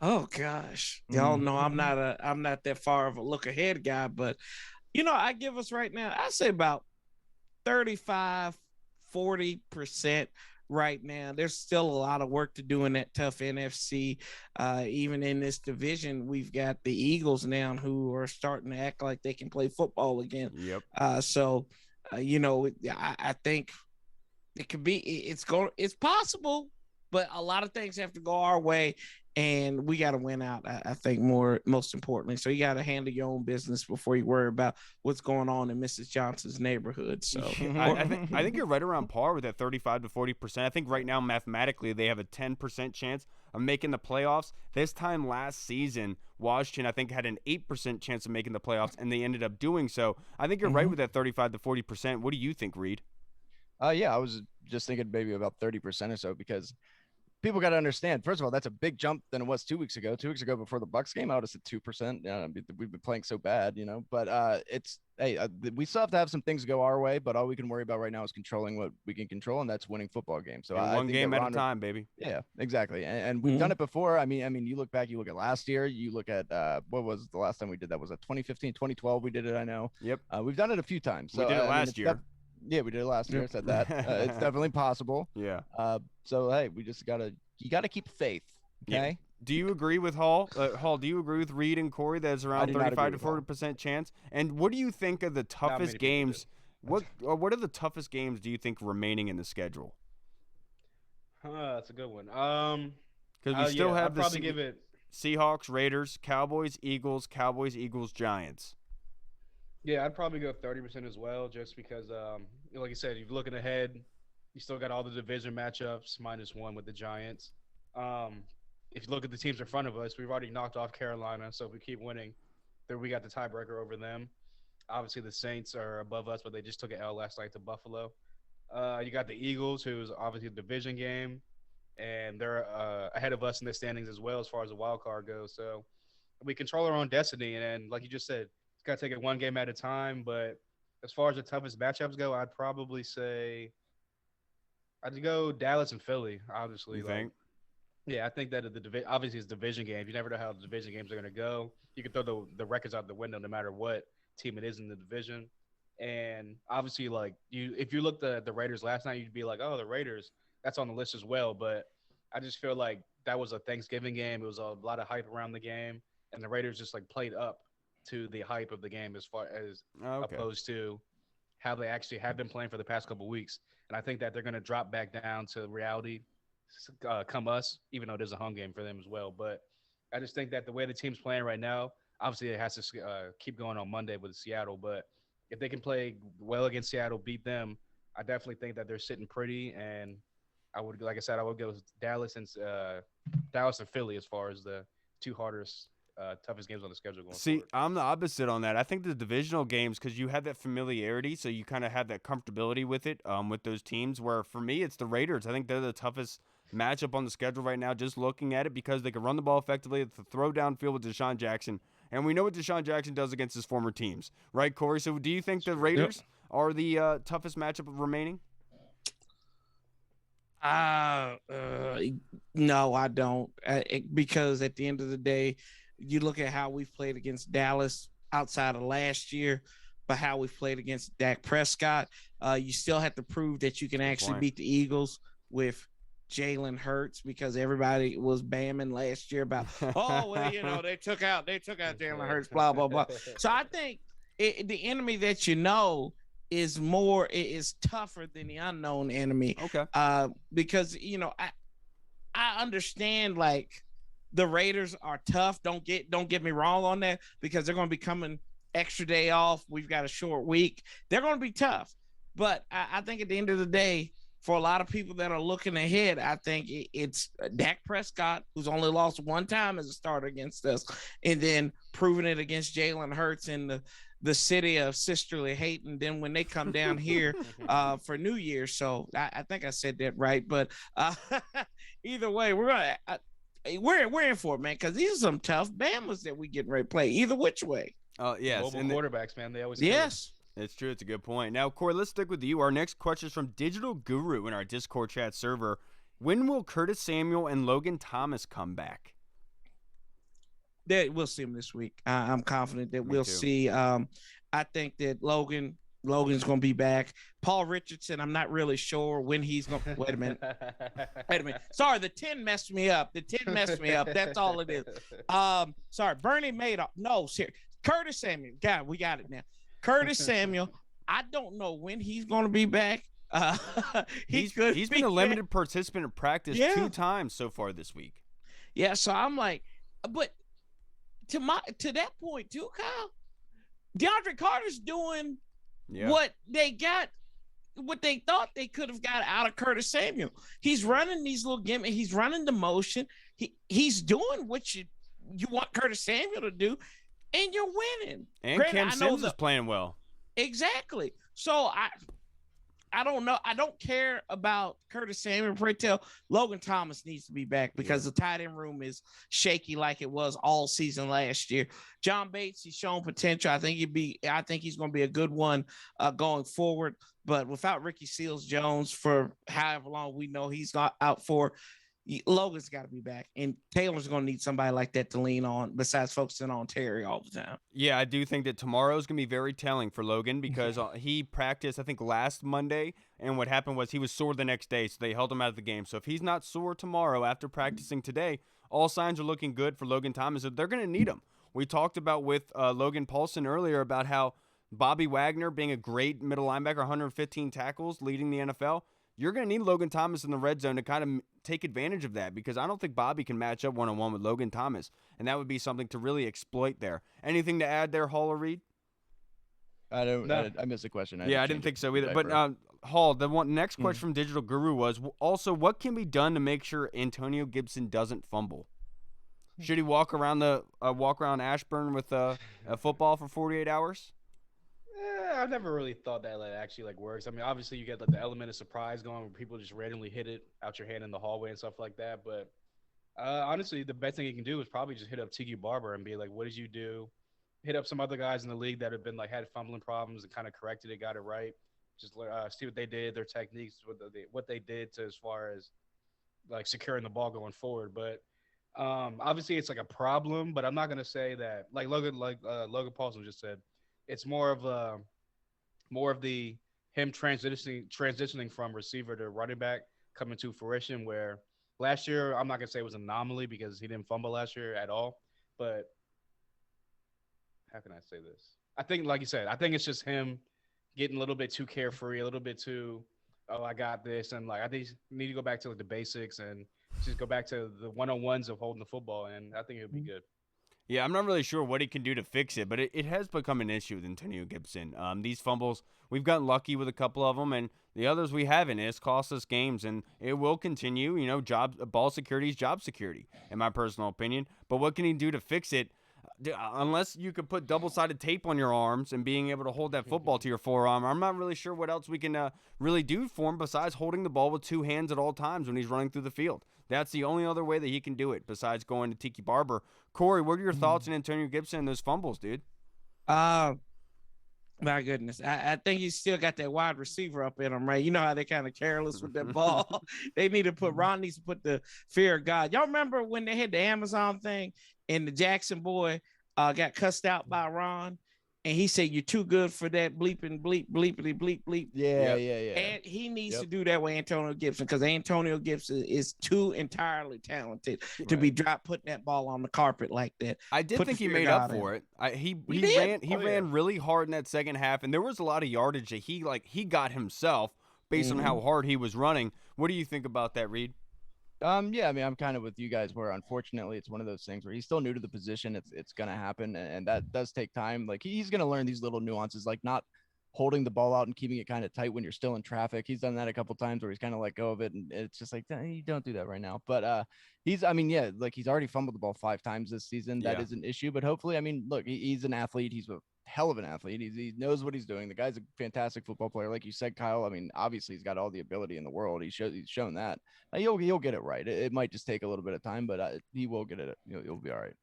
Oh gosh, y'all know I'm not that far of a look ahead guy, but I give us right now, I say about 35-40% right now. There's still a lot of work to do in that tough NFC. Even in this division, we've got the Eagles now who are starting to act like they can play football again. Yep. I think it could be, it's possible, but a lot of things have to go our way. And we got to win out, I think, most importantly. So you got to handle your own business before you worry about what's going on in Mrs. Johnson's neighborhood. So I think you're right around par with that 35 to 40%. I think right now, mathematically, they have a 10% chance of making the playoffs. This time last season, Washington, I think, had an 8% chance of making the playoffs, and they ended up doing so. I think you're right with that 35 to 40%. What do you think, Reed? Yeah, I was just thinking maybe about 30% or so, because people got to understand, first of all, that's a big jump than it was 2 weeks ago. 2 weeks ago before the Bucs game, I would have said 2%. We've been playing so bad, but we still have to have some things go our way, but all we can worry about right now is controlling what we can control, and that's winning football games. So one game at a time, baby. Yeah, exactly. And we've done it before. I mean, you look back, you look at last year, you look at what was the last time we did that? Was it 2015, 2012 we did it, I know. Yep. We've done it a few times. So, we did it last year. Yeah, we did it last year. I said that. It's definitely possible. Yeah. So hey, you gotta keep faith. Okay. Yeah. Do you agree with Hall? Hall, do you agree with Reed and Corey that it's around 35 to 40% chance? And what do you think of the toughest games? What are the toughest games do you think remaining in the schedule? That's a good one. Because we still have I'd probably give it Seahawks, Raiders, Cowboys, Eagles, Giants. Yeah, I'd probably go 30% as well, just because, like you said, you're looking ahead. You still got all the division matchups, -1 with the Giants. If you look at the teams in front of us, we've already knocked off Carolina, so if we keep winning, then we got the tiebreaker over them. Obviously, the Saints are above us, but they just took an L last night to Buffalo. You got the Eagles, who's obviously a division game, and they're ahead of us in the standings as well as far as the wild card goes. So we control our own destiny, and like you just said, got to take it one game at a time. But as far as the toughest matchups go, I'd probably say I'd go Dallas and Philly, obviously. You think? Yeah, I think that obviously it's division games. You never know how the division games are going to go. You can throw the records out the window no matter what team it is in the division. And obviously, like, if you looked at the Raiders last night, you'd be like, oh, the Raiders, that's on the list as well. But I just feel like that was a Thanksgiving game. It was a lot of hype around the game, and the Raiders just like played up to the hype of the game as far as opposed to how they actually have been playing for the past couple of weeks. And I think that they're going to drop back down to reality come us, even though there's a home game for them as well. But I just think that the way the team's playing right now, obviously it has to keep going on Monday with Seattle. But if they can play well against Seattle, beat them, I definitely think that they're sitting pretty. And I would, like I said, I would go with Dallas and Philly as far as the two hardest toughest games on the schedule going forward. I'm the opposite on that. I think the divisional games, because you have that familiarity, so you kind of have that comfortability with it, with those teams, where for me it's the Raiders. I think they're the toughest matchup on the schedule right now, just looking at it, because they can run the ball effectively. It's the throw downfield with Deshaun Jackson, and we know what Deshaun Jackson does against his former teams, right, Corey? So do you think the Raiders are the toughest matchup remaining? No, I don't, because at the end of the day, you look at how we've played against Dallas outside of last year, but how we've played against Dak Prescott. You still have to prove that you can actually beat the Eagles with Jalen Hurts, because everybody was bamming last year about, they took out Jalen Hurts, blah, blah, blah. So I think the enemy that is tougher than the unknown enemy. Okay. Because, I understand, like, the Raiders are tough. Don't get me wrong on that, because they're going to be coming extra day off. We've got a short week. They're going to be tough. But I think at the end of the day, for a lot of people that are looking ahead, I think it's Dak Prescott, who's only lost one time as a starter against us, and then proving it against Jalen Hurts in the city of sisterly hate. And then when they come down here for New Year's. So I think I said that right. But either way, we're in for it, man, because these are some tough Bamas that we getting ready to play either which way. Oh, yes. Mobile quarterbacks, man. They always yes. It's true. It's a good point. Now, Corey, let's stick with you. Our next question is from Digital Guru in our Discord chat server. When will Curtis Samuel and Logan Thomas come back? We'll see him this week. I'm confident that we'll see. I think that Logan's going to be back. Paul Richardson, I'm not really sure when he's going to – wait a minute. Sorry, the 10 messed me up. That's all it is. Sorry, Bernie Madoff. No, seriously. Curtis Samuel. God, we got it now. Curtis Samuel, I don't know when he's going to be back. He's been a limited participant in practice 2 times so far this week. Yeah, so I'm like, but to that point too, Kyle, DeAndre Carter's doing what they thought they could have got out of Curtis Samuel. He's running these little gimmicks. He's running the motion. He's doing what you want Curtis Samuel to do. And you're winning. And Cam Sims is playing well. Exactly. So I don't know. I don't care about Curtis Samuel. Pray tell Logan Thomas needs to be back because the tight end room is shaky like it was all season last year. John Bates, he's shown potential. I think he's going to be a good one going forward. But without Ricky Seals-Jones for however long we know he's not out for, Logan's got to be back, and Taylor's going to need somebody like that to lean on besides focusing on Terry all the time. Yeah, I do think that tomorrow is going to be very telling for Logan because he practiced, I think, last Monday, and what happened was he was sore the next day, so they held him out of the game. So if he's not sore tomorrow after practicing today, all signs are looking good for Logan Thomas. They're going to need him. We talked about with Logan Paulsen earlier about how Bobby Wagner being a great middle linebacker, 115 tackles, leading the NFL. You're going to need Logan Thomas in the red zone to kind of take advantage of that because I don't think Bobby can match up one-on-one with Logan Thomas, and that would be something to really exploit there. Anything to add there, Hall or Reed? I don't. No. I missed the question. I didn't think so either. But Hall, the next question from Digital Guru was also, what can be done to make sure Antonio Gibson doesn't fumble? Should he walk around Ashburn with a football for 48 hours? I've never really thought that actually works. I mean, obviously you get the element of surprise going where people just randomly hit it out your hand in the hallway and stuff like that. But honestly, the best thing you can do is probably just hit up Tiki Barber and be like, "What did you do?" Hit up some other guys in the league that have been had fumbling problems and kind of corrected it, got it right. Just see what they did, their techniques, what they did to as far as securing the ball going forward. But obviously it's a problem. But I'm not gonna say that Logan Paulsen just said. It's more of the him transitioning from receiver to running back coming to fruition. Where last year, I'm not gonna say it was an anomaly because he didn't fumble last year at all. But how can I say this? I think, like you said, I think it's just him getting a little bit too carefree, a little bit too, I got this, and I think you need to go back to the basics and just go back to the one-on-ones of holding the football, and I think it'll be good. Yeah, I'm not really sure what he can do to fix it, but it has become an issue with Antonio Gibson. These fumbles, we've gotten lucky with a couple of them, and the others we haven't. It's cost us games, and it will continue. Ball security is job security, in my personal opinion. But what can he do to fix it? Unless you could put double-sided tape on your arms and being able to hold that football to your forearm, I'm not really sure what else we can really do for him besides holding the ball with 2 hands at all times when he's running through the field. That's the only other way that he can do it besides going to Tiki Barber. Corey, what are your thoughts on Antonio Gibson and those fumbles, dude? My goodness. I think he's still got that wide receiver up in him, right? You know how they're kind of careless with that ball. They need to put – Ron needs to put the fear of God. Y'all remember when they had the Amazon thing and the Jackson boy got cussed out by Ron? And he said, "You're too good for that bleeping bleep bleepity bleep bleep." Yeah. And he needs to do that with Antonio Gibson because Antonio Gibson is too entirely talented to be putting that ball on the carpet like that. I did think he made up for it. He ran really hard in that second half, and there was a lot of yardage that he got himself based on how hard he was running. What do you think about that, Reed? Yeah, I mean, I'm kind of with you guys where unfortunately it's one of those things where he's still new to the position. It's gonna happen, and that does take time. Like he's gonna learn these little nuances, like not holding the ball out and keeping it kind of tight when you're still in traffic. He's done that a couple times where he's kind of let go of it, and it's just like you don't do that right now. But I mean, yeah, like he's already fumbled the ball 5 times this season. That is an issue, but hopefully, I mean, look, he's an athlete. He's a hell of an athlete. He knows what he's doing. The guy's a fantastic football player, like you said, Kyle. I mean, obviously he's got all the ability in the world. He's shown that. He'll get it right. It might just take a little bit of time, but he will get it. He'll be all right.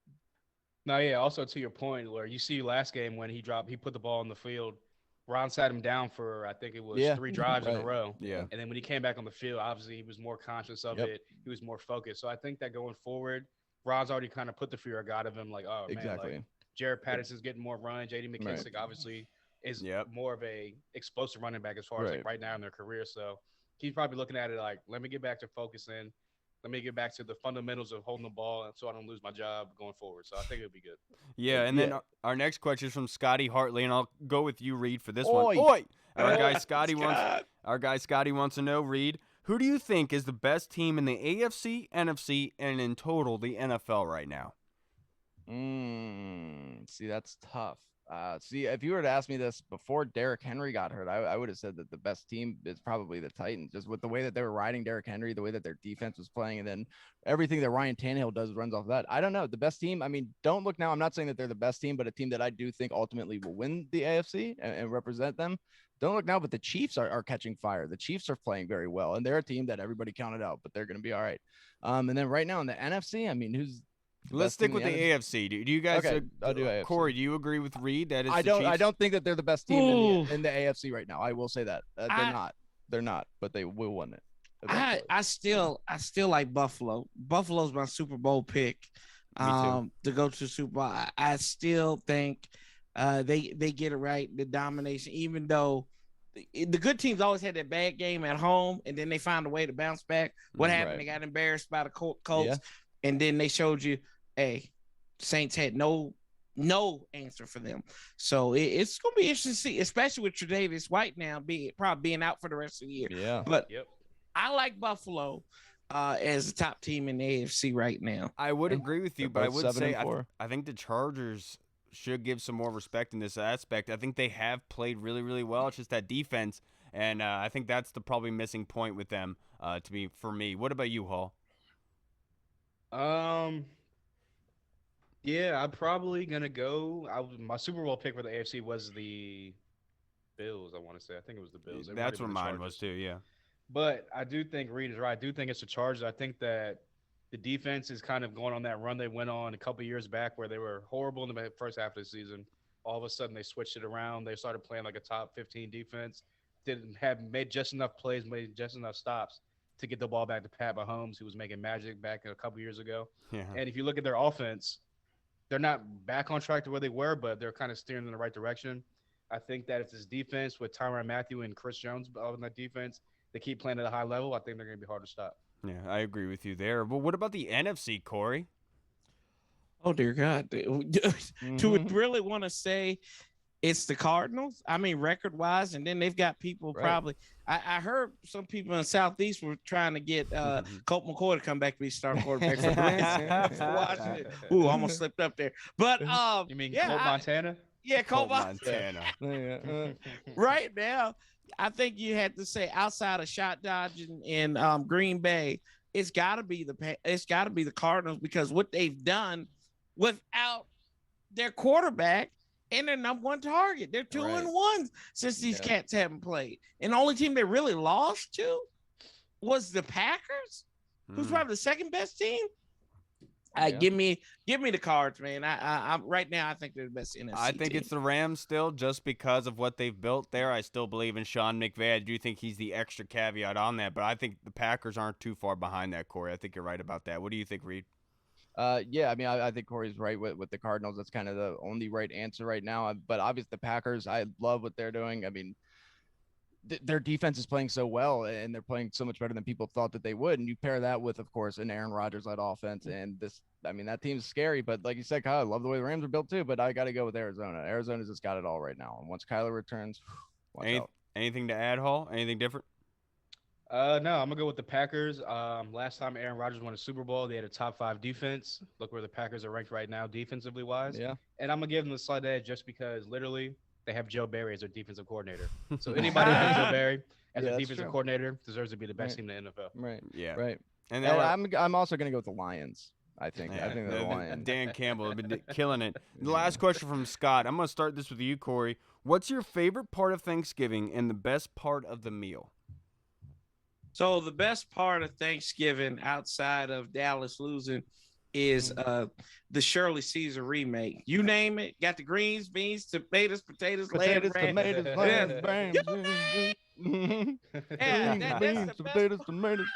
No, yeah. Also to your point, where you see last game when he put the ball on the field. Ron sat him down for, I think it was 3 drives in a row. Yeah. And then when he came back on the field, obviously he was more conscious of it. He was more focused. So I think that going forward, Ron's already kind of put the fear of God of him, like, oh, man, like Jared Patterson's getting more run. J.D. McKissick obviously is more of a explosive running back as far as like right now in their career. So he's probably looking at it like, let me get back to focusing. Let me get back to the fundamentals of holding the ball so I don't lose my job going forward. So I think it'll be good. Yeah, and then our next question is from Scotty Hartley, and I'll go with you, Reed, for this one. Oi! Our guy Scotty wants to know, Reed, who do you think is the best team in the AFC, NFC, and in total the NFL right now? See, that's tough. See, if you were to ask me this before Derrick Henry got hurt, I would have said that the best team is probably the Titans, just with the way that they were riding Derrick Henry, the way that their defense was playing, and then everything that Ryan Tannehill does runs off that. I don't know. The best team, I mean, don't look now. I'm not saying that they're the best team, but a team that I do think ultimately will win the AFC and represent them. Don't look now, but the Chiefs are catching fire. The Chiefs are playing very well, and they're a team that everybody counted out, but they're going to be all right. And then right now in the NFC, I mean, let's stick with the AFC. Do you guys? Okay, I'll do AFC. Corey, do you agree with Reed that I don't think that they're the best team in the AFC right now. I will say that they're not, but they will win it. I still like Buffalo. Buffalo's my Super Bowl pick. To go to the Super Bowl. I still think they get it right. The domination, even though the good teams always had that bad game at home, and then they found a way to bounce back. What happened? They got embarrassed by the Colts. Yeah. And then they showed you, hey, Saints had no answer for them. So it's going to be interesting to see, especially with Tre'Davious White now probably being out for the rest of the year. Yeah. But I like Buffalo as the top team in the AFC right now. I would agree with you, but I would say I think the Chargers should give some more respect in this aspect. I think they have played really, really well. It's just that defense, and I think that's the probably missing point with them for me. What about you, Hall? Yeah, I'm probably gonna go. My Super Bowl pick for the AFC was the Bills. I want to say. I think it was the Bills. That's what mine was too. Yeah. But I do think Reed is right. I do think it's the Chargers. I think that the defense is kind of going on that run they went on a couple years back where they were horrible in the first half of the season. All of a sudden they switched it around. They started playing like a top 15 defense. Made just enough plays, made just enough stops to get the ball back to Pat Mahomes, who was making magic back a couple years ago. Yeah. And if you look at their offense, they're not back on track to where they were, but they're kind of steering in the right direction. I think that if this defense with Tyrann Mathieu and Chris Jones on that defense, they keep playing at a high level, I think they're going to be hard to stop. Yeah, I agree with you there. But what about the NFC, Corey? Oh, dear God. Do we really want to say it's the Cardinals? I mean, record-wise, and then they've got people probably – I heard some people in the Southeast were trying to get Colt McCoy to come back to be starting quarterback for Washington. Ooh, almost slipped up there. But you mean Colt Montana? Yeah, Colt Montana. Right now, I think you had to say outside of shot dodging in Green Bay, it's got to be the Cardinals because what they've done without their quarterback and their number one target. They're 2-1 since these cats haven't played. And the only team they really lost to was the Packers, who's probably the second best team. Give me the Cards, man. I'm right now. I think they're the best NFC. I think it's the Rams still, just because of what they've built there. I still believe in Sean McVay. I do think he's the extra caveat on that, but I think the Packers aren't too far behind that, Corey. I think you're right about that. What do you think, Reed? Yeah, I mean, I think Corey's right with the Cardinals. That's kind of the only right answer right now. But obviously, the Packers, I love what they're doing. I mean, their defense is playing so well, and they're playing so much better than people thought that they would. And you pair that with, of course, an Aaron Rodgers-led offense, and that team's scary. But like you said, Kyle, I love the way the Rams are built too. But I got to go with Arizona. Arizona's just got it all right now. And once Kyler returns, watch out. Anything to add, Hall? Anything different? No, I'm gonna go with the Packers. Last time Aaron Rodgers won a Super Bowl, they had a top 5 defense. Look where the Packers are ranked right now, defensively wise. Yeah. And I'm gonna give them the slight edge just because literally they have Joe Barry as their defensive coordinator. So anybody that has Joe Barry as Yeah, a that's defensive true. coordinator deserves to be the best Right. team in the NFL. Right. Yeah. Right. And And I'm also gonna go with the Lions. I think. Yeah, I think they're the Lions. Dan Campbell have been killing it. The last question from Scott. I'm going to start this with you, Corey. What's your favorite part of Thanksgiving and the best part of the meal? So the best part of Thanksgiving outside of Dallas losing is the Shirley Caesar remake. You name it, got the greens, beans, tomatoes, potatoes, lamb, Tomatoes, ranch. lamb, Yeah, that's beans, the potatoes, tomatoes.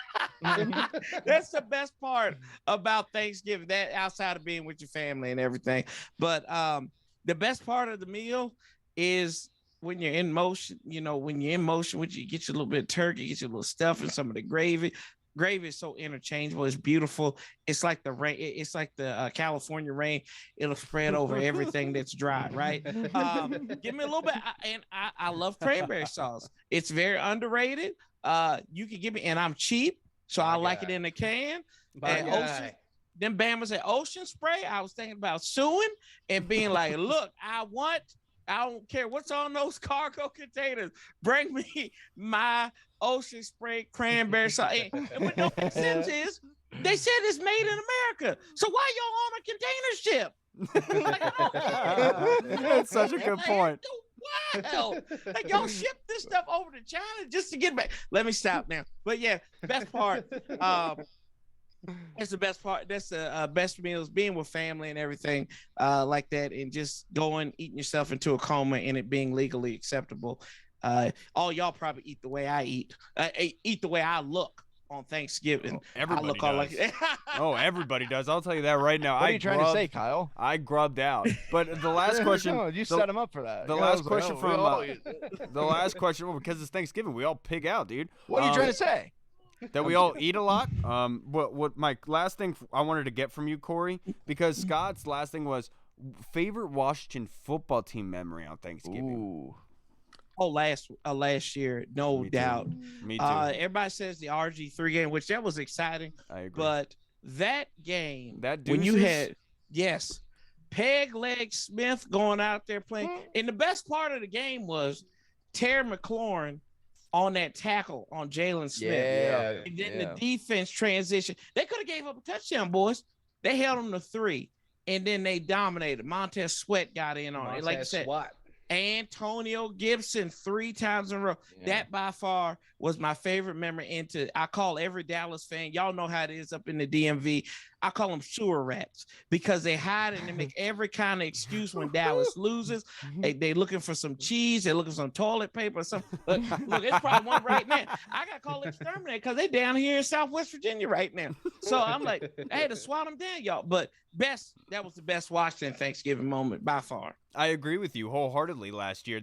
That's the best part about Thanksgiving, that outside of being with your family and everything. But the best part of the meal is when you're in motion, when you're in motion, when you get your little bit of turkey, get your little stuff and some of the gravy. Gravy is so interchangeable. It's beautiful. It's like the rain. It's like the California rain. It'll spread over everything that's dry, right? Give me a little bit. I love cranberry sauce. It's very underrated. You can give me, and I'm cheap, so I like it in a can. And then Bama's at Ocean Spray. I was thinking about suing and being like, look, I don't care what's on those cargo containers. Bring me my Ocean Spray cranberry sauce. And what don't make sense is they said it's made in America. So why y'all on a container ship? That's such a good point. Wow. Like y'all ship this stuff over to China just to get back. Let me stop now. But yeah, best part. That's the best part. That's the best meals, being with family and everything like that, and just eating yourself into a coma and it being legally acceptable. All y'all probably eat the way I eat. Eat the way I look on Thanksgiving. Everybody I look does. Oh, everybody does. I'll tell you that right now. What are you trying to say, Kyle? I grubbed out. But the last question. No, you set him up for that. The last question from the last question. Well, because it's Thanksgiving, we all pig out, dude. What are you trying to say? That we all eat a lot. What my last thing I wanted to get from you, Corey, because Scott's last thing was favorite Washington football team memory on Thanksgiving. Ooh. Oh, last year, no Me too. doubt. Me too. Everybody says the RG3 game, which that was exciting. I agree. But that game, That when you deuces? had Peg Leg Smith going out there playing, and the best part of the game was Terry McLaurin on that tackle on Jalen Smith. Yeah. And then the defense transition. They could have gave up a touchdown, boys. They held them to 3, and then they dominated. Montez Sweat got in on it. Like I said, Antonio Gibson 3 times in a row. Yeah. That by far was my favorite memory. I call every Dallas fan, y'all know how it is up in the DMV. I call them sewer rats because they hide and they make every kind of excuse when Dallas loses. They looking for some cheese. They're looking for some toilet paper or something. Look, it's probably one right now. I got to call exterminate because they down here in Southwest Virginia right now. So I'm like, I had to swat them down, y'all. But that was the best Washington Thanksgiving moment by far. I agree with you wholeheartedly last year.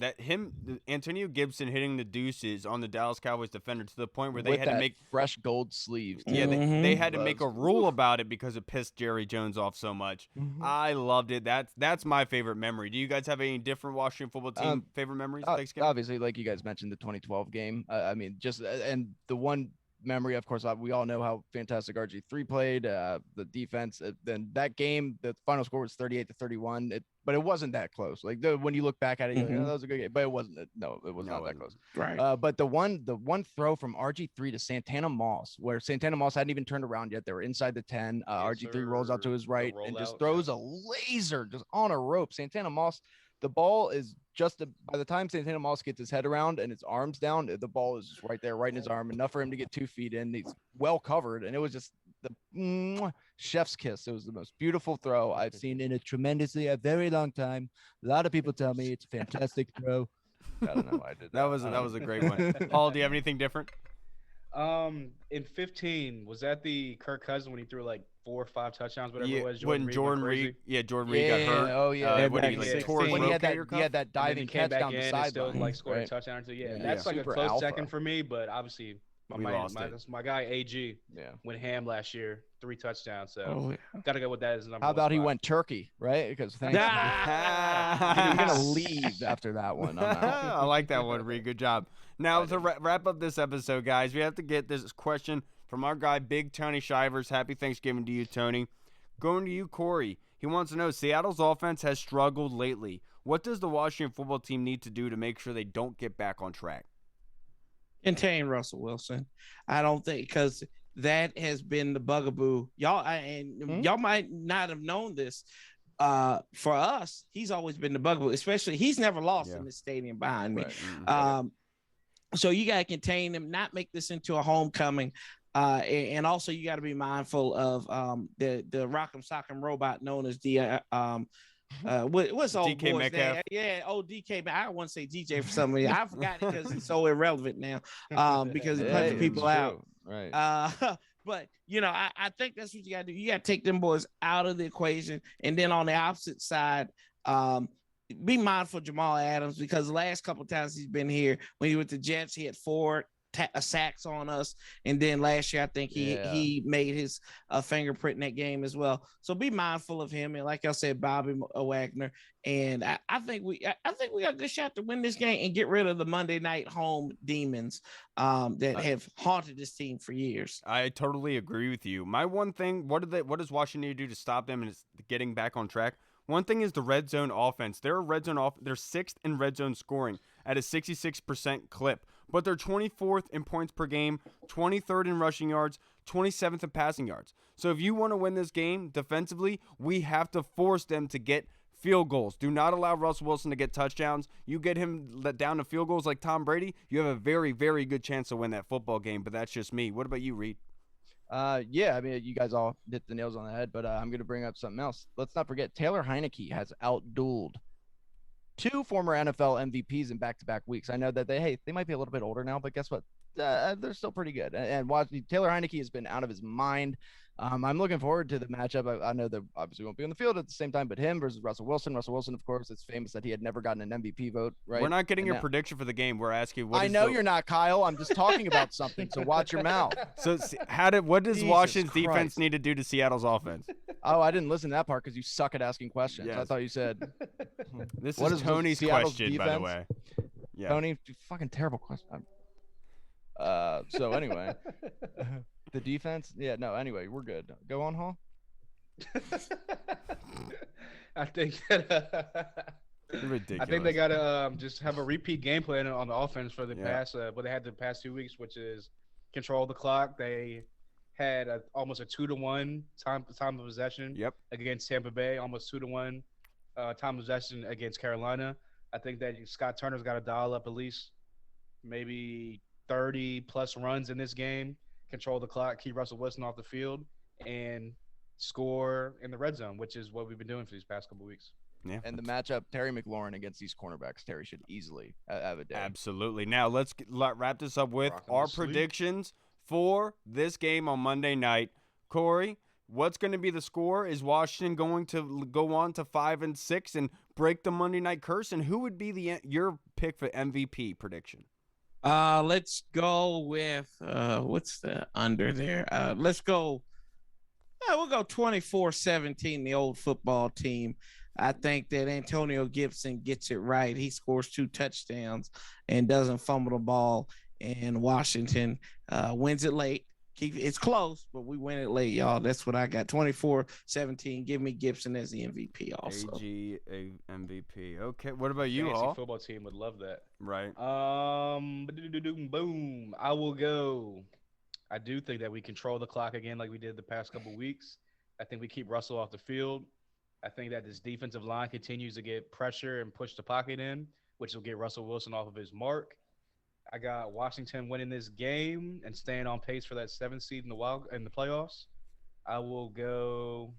Antonio Gibson hitting the deuces on the Dallas Cowboys defender to the point where they had to make fresh gold sleeve. Yeah, they had to make a rule about it because it pissed Jerry Jones off so much. I loved it. That's my favorite memory. Do you guys have any different Washington football team favorite memories? Thanksgiving? Obviously, like you guys mentioned, the 2012 game. I mean, and the one memory, of course, we all know how fantastic RG3 played, the defense. Then that game, the final score was 38-31. But it wasn't that close. Like when you look back at it, you're like, oh, that was a good game. But it wasn't. No, it was not that close. Right. But the one throw from RG3 to Santana Moss, where Santana Moss hadn't even turned around yet. They were inside the 10. RG3 rolls out to his right and just throws a laser just on a rope. Santana Moss, the ball is by the time Santana Moss gets his head around and his arms down, the ball is just right there, right in his arm, enough for him to get 2 feet in. He's well covered, and it was just the chef's kiss. It was the most beautiful throw I've seen in a very long time. A lot of people tell me it's a fantastic throw. I don't know why I did that. That was a great one. Paul, do you have anything different? In 15, was that the Kirk Cousins when he threw like 4 or 5 touchdowns, whatever it was? When Jordan Reed got hurt. Oh yeah. When he had that diving catch down the sideline, like scored a touchdown. So that's like a close second for me. But obviously, We lost it. That's my guy AG. Yeah. Went ham last year, 3 touchdowns. So yeah. got to go with that as number How one about he spot. went turkey, right? Because I'm gonna leave after that one. I'm out. I like that one, Reed. Good job. Now, to wrap up this episode, guys, we have to get this question from our guy, Big Tony Shivers. Happy Thanksgiving to you, Tony. Going to you, Corey. He wants to know, Seattle's offense has struggled lately. What does the Washington football team need to do to make sure they don't get back on track? Contain Russell Wilson. I don't think, because that has been the bugaboo. Y'all might not have known this. For us, he's always been the bugaboo, especially he's never lost in the stadium behind me. Right. So you got to contain him, not make this into a homecoming. And also you got to be mindful of the Rock'em Sock'em robot known as the what's old DK boy's Metcalf. name? Yeah, old DK. But I want to say DJ for some reason. I forgot it because he's so irrelevant now. Because he punches people out. Right. But I think that's what you got to do. You got to take them boys out of the equation, and then on the opposite side, be mindful of Jamal Adams, because the last couple of times he's been here, when he was with the Jets, he had 4 sacks on us, and then last year I think he made his fingerprint in that game as well. So be mindful of him, and like I said, Bobby Wagner, and I think we got a good shot to win this game and get rid of the Monday night home demons that have haunted this team for years. I totally agree with you. My one thing, what does Washington need to do to stop them and it's getting back on track? One thing is the red zone offense. They're 6th in red zone scoring at a 66% clip, but they're 24th in points per game, 23rd in rushing yards, 27th in passing yards. So if you want to win this game defensively, we have to force them to get field goals. Do not allow Russell Wilson to get touchdowns. You get him down to field goals like Tom Brady, you have a very, very good chance to win that football game, but that's just me. What about you, Reed? Yeah, I mean, you guys all hit the nails on the head, but I'm going to bring up something else. Let's not forget, Taylor Heineke has outdueled 2 former NFL MVPs in back-to-back weeks. I know that they might be a little bit older now, but guess what? They're still pretty good. And Taylor Heineke has been out of his mind. I'm looking forward to the matchup. I know that obviously won't be on the field at the same time, but him versus Russell Wilson. Russell Wilson, of course, it's famous that he had never gotten an MVP vote, right? We're not getting your prediction for the game. We're asking what you're not, Kyle. I'm just talking about something, so watch your mouth. So what does Washington's defense need to do to Seattle's offense? Oh, I didn't listen to that part because you suck at asking questions. Yes. I thought you said. This is Tony's question, by the way. Yeah. Tony, fucking terrible question. So anyway, the defense. Yeah, no. Anyway, we're good. Go on, Hall. I think that. Ridiculous. I think they gotta just have a repeat game plan on the offense for the past. What they had the past 2 weeks, which is control the clock. They had almost a 2-to-1 time of possession. Yep. Against Tampa Bay, almost 2-to-1 time of possession against Carolina. I think that Scott Turner's got to dial up at least maybe 30 plus runs in this game, control the clock, keep Russell Wilson off the field, and score in the red zone, which is what we've been doing for these past couple of weeks. Yeah. And the matchup, Terry McLaurin against these cornerbacks, Terry should easily have a day. Absolutely. Now let's wrap this up with our predictions for this game on Monday night. Corey, what's going to be the score? Is Washington going to go on to 5-6 and break the Monday night curse? And who would be your pick for MVP prediction? Let's go with what's the under there? Let's go. We'll go 24-17, the old football team. I think that Antonio Gibson gets it right. He scores 2 touchdowns and doesn't fumble the ball. And Washington wins it late. It's close, but we win it late, y'all. That's what I got. 24-17. Give me Gibson as the MVP also. AG MVP. Okay. What about you, Fantasy Hall? football team would love that. Right. Boom. I will go. I do think that we control the clock again like we did the past couple weeks. I think we keep Russell off the field. I think that this defensive line continues to get pressure and push the pocket in, which will get Russell Wilson off of his mark. I got Washington winning this game and staying on pace for that 7th seed in the playoffs. I will go.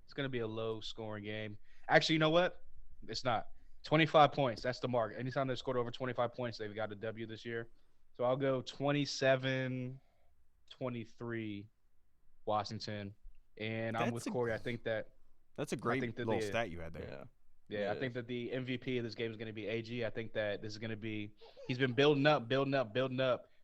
It's going to be a low-scoring game. Actually, you know what? It's not. 25 points. That's the mark. Anytime they've scored over 25 points, they've got a W this year. So I'll go 27-23 Washington. And I'm with Corey. I think that that's a great little stat you had there. Yeah, I think that the MVP of this game is going to be AG. I think that this is going to be – he's been building up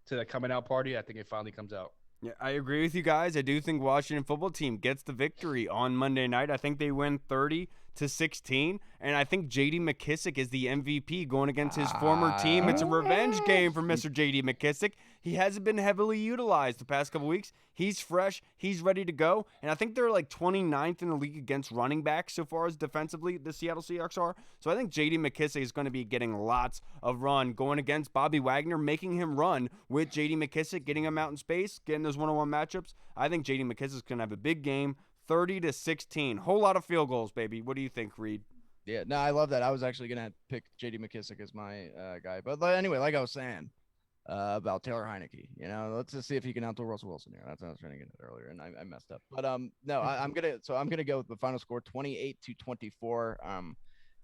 to the coming out party, I think it finally comes out. Yeah, I agree with you guys. I do think Washington football team gets the victory on Monday night. I think they win 30-16, and I think J.D. McKissick is the MVP going against his former team. It's a revenge game for Mr. J.D. McKissick. He hasn't been heavily utilized the past couple weeks. He's fresh. He's ready to go, and I think they're like 29th in the league against running backs so far as defensively the Seattle Seahawks are. So I think J.D. McKissick is going to be getting lots of run going against Bobby Wagner, making him run with J.D. McKissick, getting him out in space, getting those one-on-one matchups. I think J.D. McKissick's going to have a big game. 30-16. Whole lot of field goals, baby. What do you think, Reed? Yeah, no, I love that. I was actually going to pick J.D. McKissick as my guy. But anyway, like I was saying about Taylor Heineke, let's just see if he can outdo Russell Wilson here. That's what I was trying to get at earlier, and I messed up. But no, I'm gonna go with the final score, 28-24.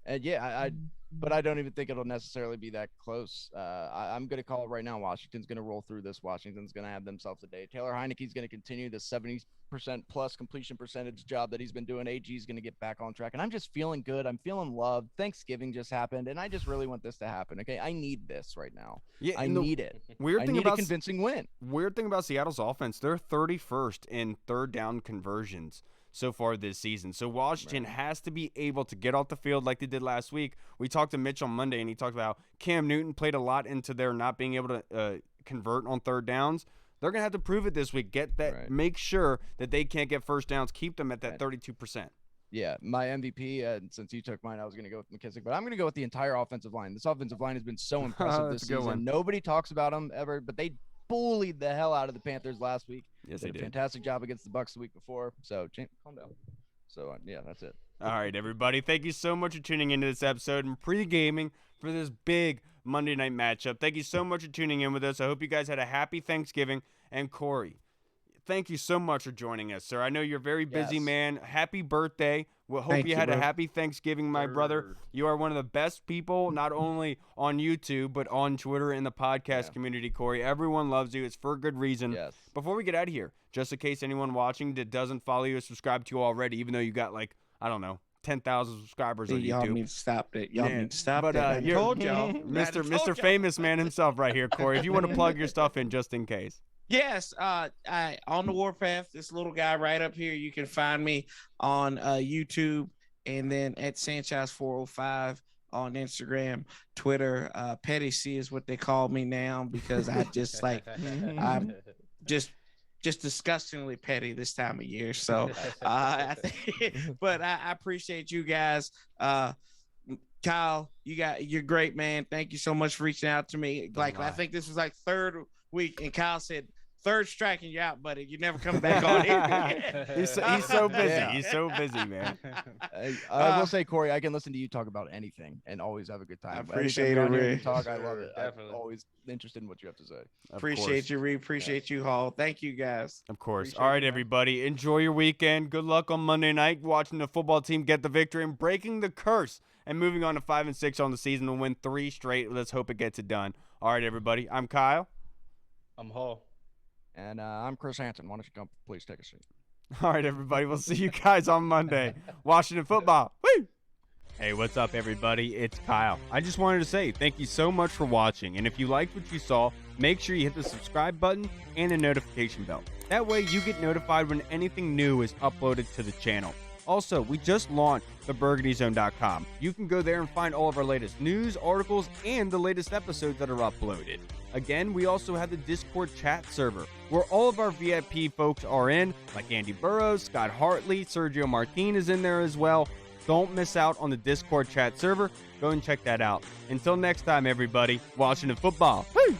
And yeah, but I don't even think it'll necessarily be that close. I'm going to call it right now. Washington's going to roll through this. Washington's going to have themselves a day. Taylor Heineke's going to continue the 70% plus completion percentage job that he's been doing. AG's going to get back on track. And I'm just feeling good. I'm feeling loved. Thanksgiving just happened, and I just really want this to happen. Okay, I need this right now. Yeah, I need it. I need a convincing win. Weird thing about Seattle's offense, they're 31st in third down conversions so far this season. So Washington has to be able to get off the field like they did last week. We talked to Mitch on Monday, and he talked about Cam Newton played a lot into their not being able to convert on third downs. They're going to have to prove it this week. Get that, make sure that they can't get first downs, keep them at that 32%. Yeah, my MVP, since you took mine, I was going to go with McKissick, but I'm going to go with the entire offensive line. This offensive line has been so impressive this season. Nobody talks about them ever, but they bullied the hell out of the Panthers last week. Yes, they did a fantastic job against the Bucs the week before. So, calm down. So, yeah, that's it. All right, everybody. Thank you so much for tuning into this episode and pre-gaming for this big Monday night matchup. Thank you so much for tuning in with us. I hope you guys had a happy Thanksgiving. And Corey, thank you so much for joining us, sir. I know you're a very busy man. Happy birthday. We hope you had a happy Thanksgiving, my brother. You are one of the best people, not only on YouTube, but on Twitter and the podcast community, Corey. Everyone loves you. It's for a good reason. Yes. Before we get out of here, just in case anyone watching that doesn't follow you or subscribe to you already, even though you got 10,000 subscribers on YouTube. Y'all need to stop that. Y'all need to stop that. I told y'all. Mr. Famous Man himself right here, Corey. If you want to plug your stuff in just in case. Yes, on the Warpath, this little guy right up here. You can find me on YouTube, and then at Sanchez405 on Instagram, Twitter. Petty C is what they call me now because I just I'm just disgustingly petty this time of year. So but I appreciate you guys. Kyle, you're great, man. Thank you so much for reaching out to me. I think this was third week, and Kyle said, third strike and you're out, buddy. You never come back on here. He's so busy. Yeah. He's so busy, man. I will say, Corey, I can listen to you talk about anything and always have a good time. I appreciate it, Reed. Talk, I love it. Definitely. I'm always interested in what you have to say. Appreciate you, Reed. Appreciate you, Hall. Thank you, guys. Of course. All right, everybody. Enjoy your weekend. Good luck on Monday night watching the football team get the victory and breaking the curse and moving on to 5-6 on the season to win 3 straight. Let's hope it gets it done. All right, everybody. I'm Kyle. I'm Hall. And I'm Chris Hansen. Why don't you come please take a seat? All right, everybody. We'll see you guys on Monday. Washington football. Woo! Hey, what's up, everybody? It's Kyle. I just wanted to say thank you so much for watching. And if you liked what you saw, make sure you hit the subscribe button and the notification bell. That way you get notified when anything new is uploaded to the channel. Also, we just launched theburgundyzone.com. You can go there and find all of our latest news, articles, and the latest episodes that are uploaded. Again, we also have the Discord chat server, where all of our VIP folks are in, like Andy Burrows, Scott Hartley, Sergio Martin is in there as well. Don't miss out on the Discord chat server. Go and check that out. Until next time, everybody, Washington football. Woo!